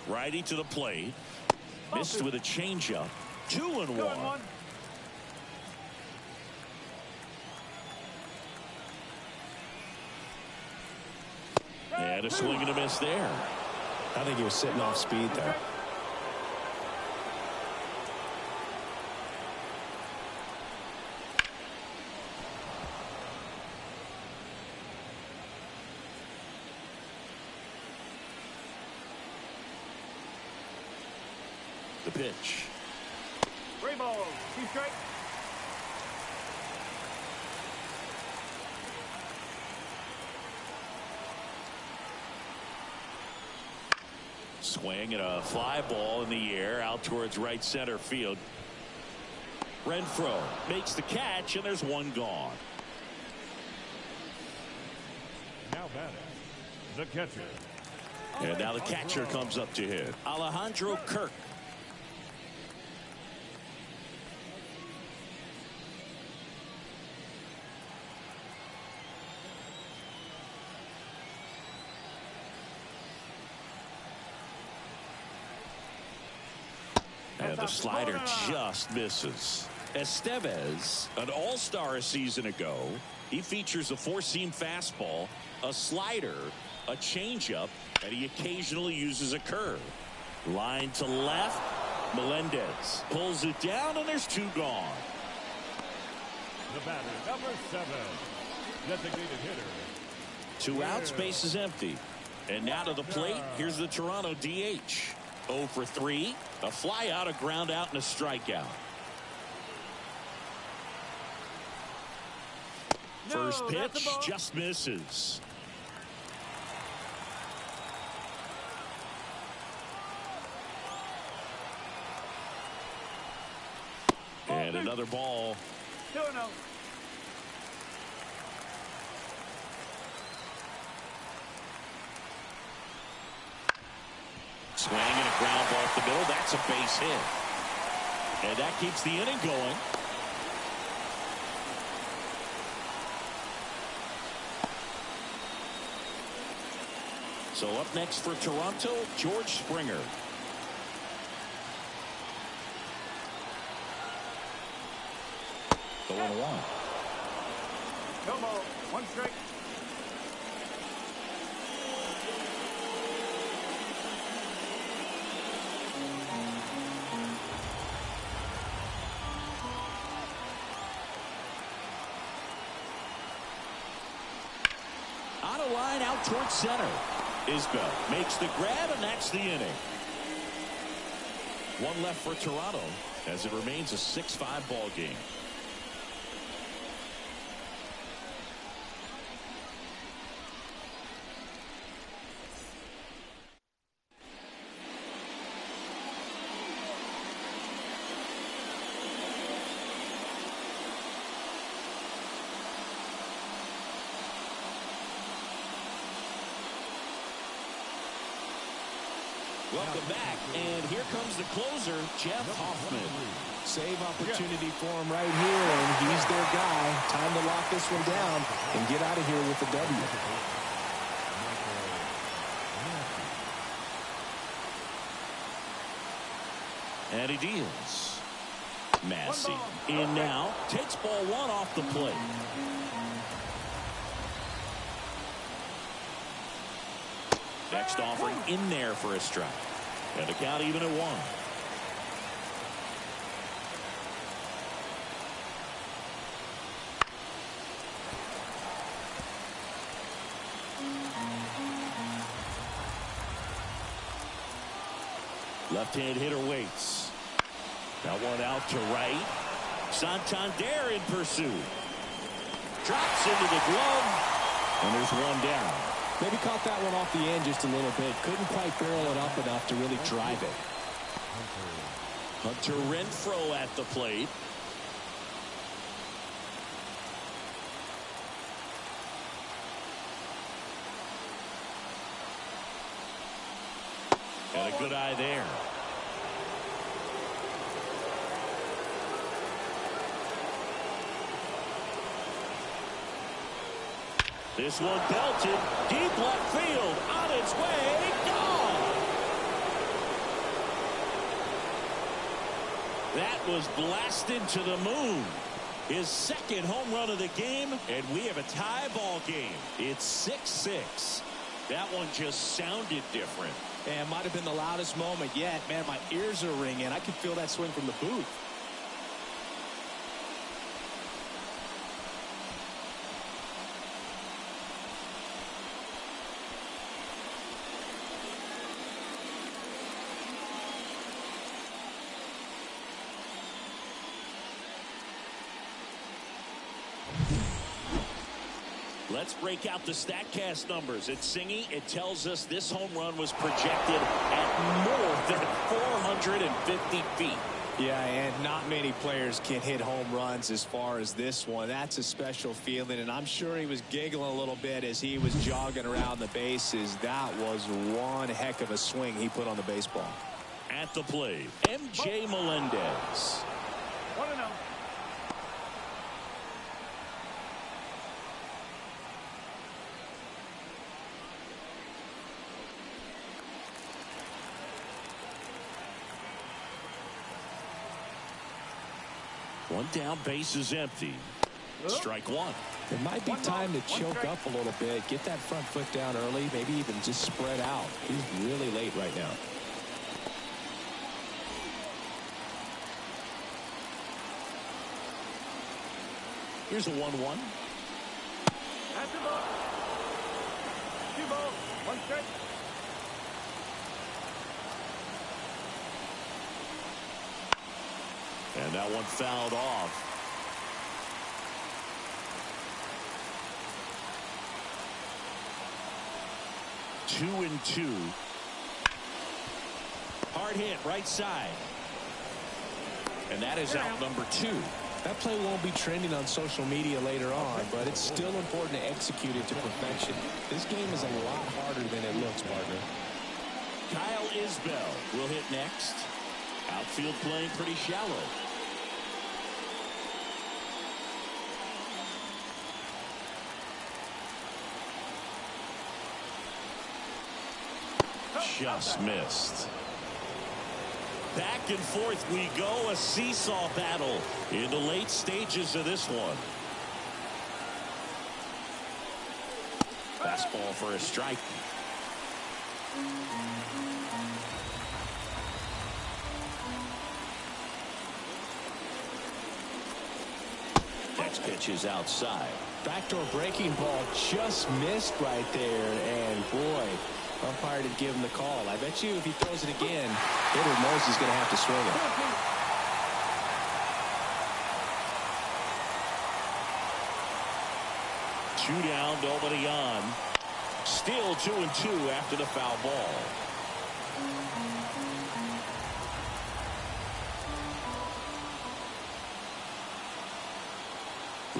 Righty to the plate. Missed with a changeup. 2-1. And a swing and a miss there. I think he was sitting off speed there. The pitch. 3 balls, 2 strikes. Swing and a fly ball in the air out towards right center field. Renfroe makes the catch, and there's 1 gone. Now batting, the catcher. And now the catcher comes up to hit. Alejandro Kirk. And the slider just misses. Estevez, an all-star a season ago. He features a 4-seam fastball, a slider, a changeup, and he occasionally uses a curve. Line to left. Melendez pulls it down, and there's 2 gone. The batter, number 7. Designated hitter. 2 outs, base is empty. And now to the plate, here's the Toronto DH. 0 for 3, a fly out, a ground out, and a strikeout. First pitch just misses. And another ball. 2-0. Swing and a ground ball up the middle. That's a base hit. And that keeps the inning going. So up next for Toronto, George Springer. The 1-1. No ball. 1 strike. On a line out towards center. Isbell makes the grab, and that's the inning. 1 left for Toronto as it remains a 6-5 ball game. Welcome back, and here comes the closer, Jeff Hoffman. Save opportunity for him right here, and he's their guy. Time to lock this one down and get out of here with the W. And he deals. Massey in now, takes ball 1 off the plate. Next offering in there for a strike. And the count even at 1. Left-hand hitter waits. That one out to right. Santander in pursuit. Drops into the glove. And there's 1 down. Maybe caught that one off the end just a little bit. Couldn't quite barrel it up enough to really drive it. Hunter Renfroe at the plate. And a good eye there. This one belted deep left field, on its way, gone. That was blasted to the moon. His 2nd home run of the game, and we have a tie ball game. It's 6-6. That one just sounded different. And might have been the loudest moment yet. Man, my ears are ringing. I could feel that swing from the booth. Let's break out the StatCast numbers. At Singy, it tells us this home run was projected at more than 450 feet. Yeah, and not many players can hit home runs as far as this one. That's a special feeling, and I'm sure he was giggling a little bit as he was jogging around the bases. That was one heck of a swing he put on the baseball. At the plate, MJ Melendez. 1-0. One down, base is empty. Strike 1. It might be time to choke up a little bit, get that front foot down early, maybe even just spread out. He's really late right now. Here's a 1-1. That's the ball. 2 balls, 1 strike. And that one fouled off. Two and two. Hard hit right side. And that is out number 2. That play won't be trending on social media later on, but it's still important to execute it to perfection. This game is a lot harder than it looks, partner. Kyle Isbell will hit next. Outfield playing pretty shallow. Just missed. Back and forth we go, a seesaw battle in the late stages of this one. Fastball for a strike. Next pitch is outside. Backdoor breaking ball just missed right there, and boy, umpire did give him the call. I bet you if he throws it again, hitter knows he's going to have to swing Two it. down, nobody on. Still 2-2 after the foul ball.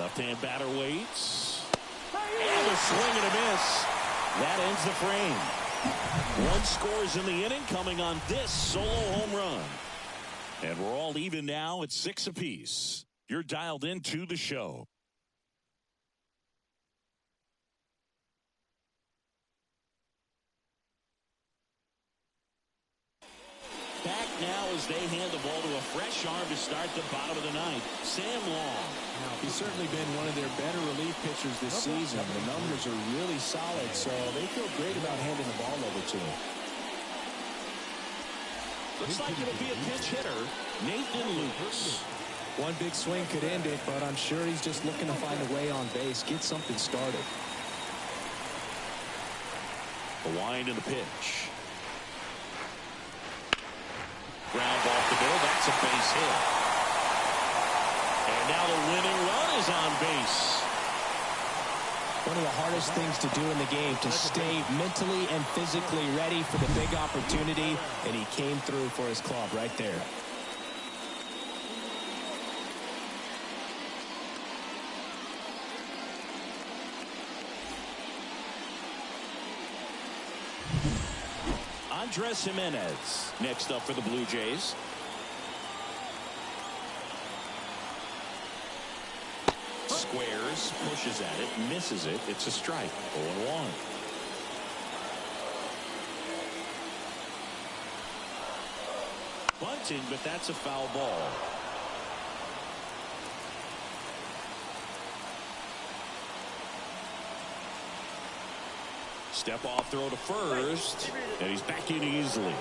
Left-hand batter waits. And a swing and a miss. That ends the frame. 1 scores in the inning, coming on this solo home run. And we're all even now at 6 apiece. You're dialed into the show. Back now as they hand the ball to a fresh arm to start the bottom of the ninth. Sam Long. He's certainly been one of their better relief pitchers this season. The numbers are really solid, so they feel great about handing the ball over to him. Looks like it'll be a pinch hitter, Nathan Lucas. One big swing could end it, but I'm sure he's just looking to find a way on base, get something started. A wind in the pitch. Ground off the middle, that's a base hit. And now the winning run is on base. One of the hardest things to do in the game, to stay mentally and physically ready for the big opportunity, and he came through for his club right there. Andres Jimenez next up for the Blue Jays. Squares, pushes at it, misses it. It's a strike. 0-1. Bunting, but that's a foul ball. Step off throw to first, and he's back in easily.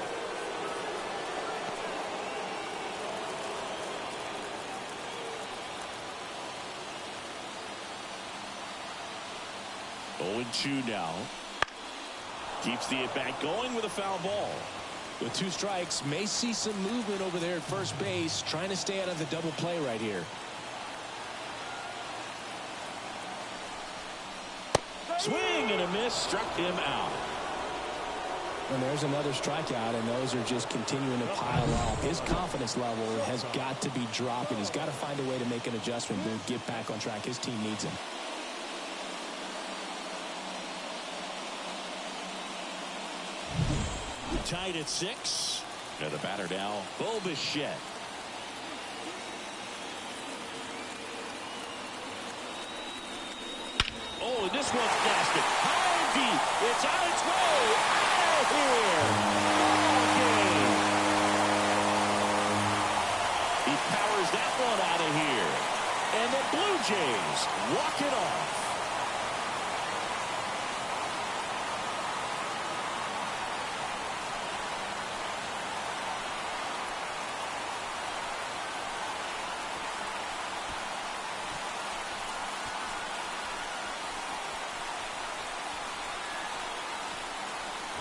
Oh, 0-2 now. Keeps the at-bat going with a foul ball. With 2 strikes, may see some movement over there at first base, trying to stay out of the double play right here. Swing and a miss, struck him out. And there's another strikeout, and those are just continuing to pile up. His confidence level has got to be dropping. He's got to find a way to make an adjustment and get back on track. His team needs him. Tied at 6. And the batter now, Bo Bichette. Oh, and this one's blasted. High and deep. It's on its way. Out of here. Ball game. He powers that one out of here. And the Blue Jays walk it off.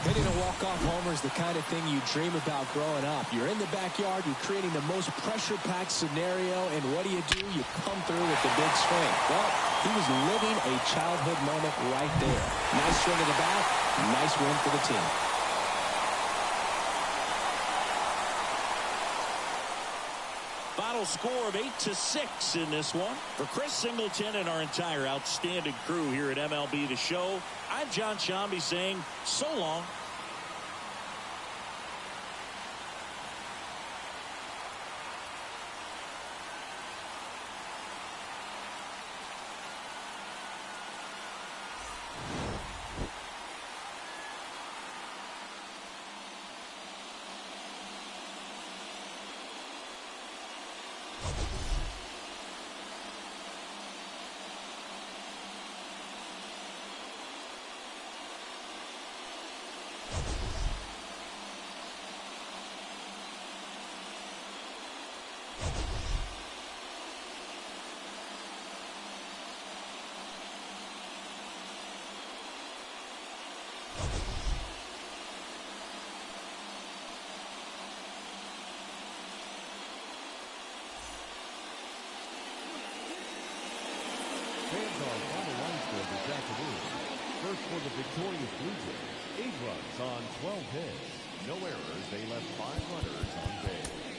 Hitting a walk-off homer is the kind of thing you dream about growing up. You're in the backyard, you're creating the most pressure-packed scenario, and what do? You come through with the big swing. Well, he was living a childhood moment right there. Nice swing of the bat, nice win for the team. Final score of 8-6 in this one. For Chris Singleton and our entire outstanding crew here at MLB The Show, I'm John Sciambi saying so long. Fans are on the line score this afternoon. First for the victorious Blue Jays, 8 runs on 12 hits. No errors. They left 5 runners on base.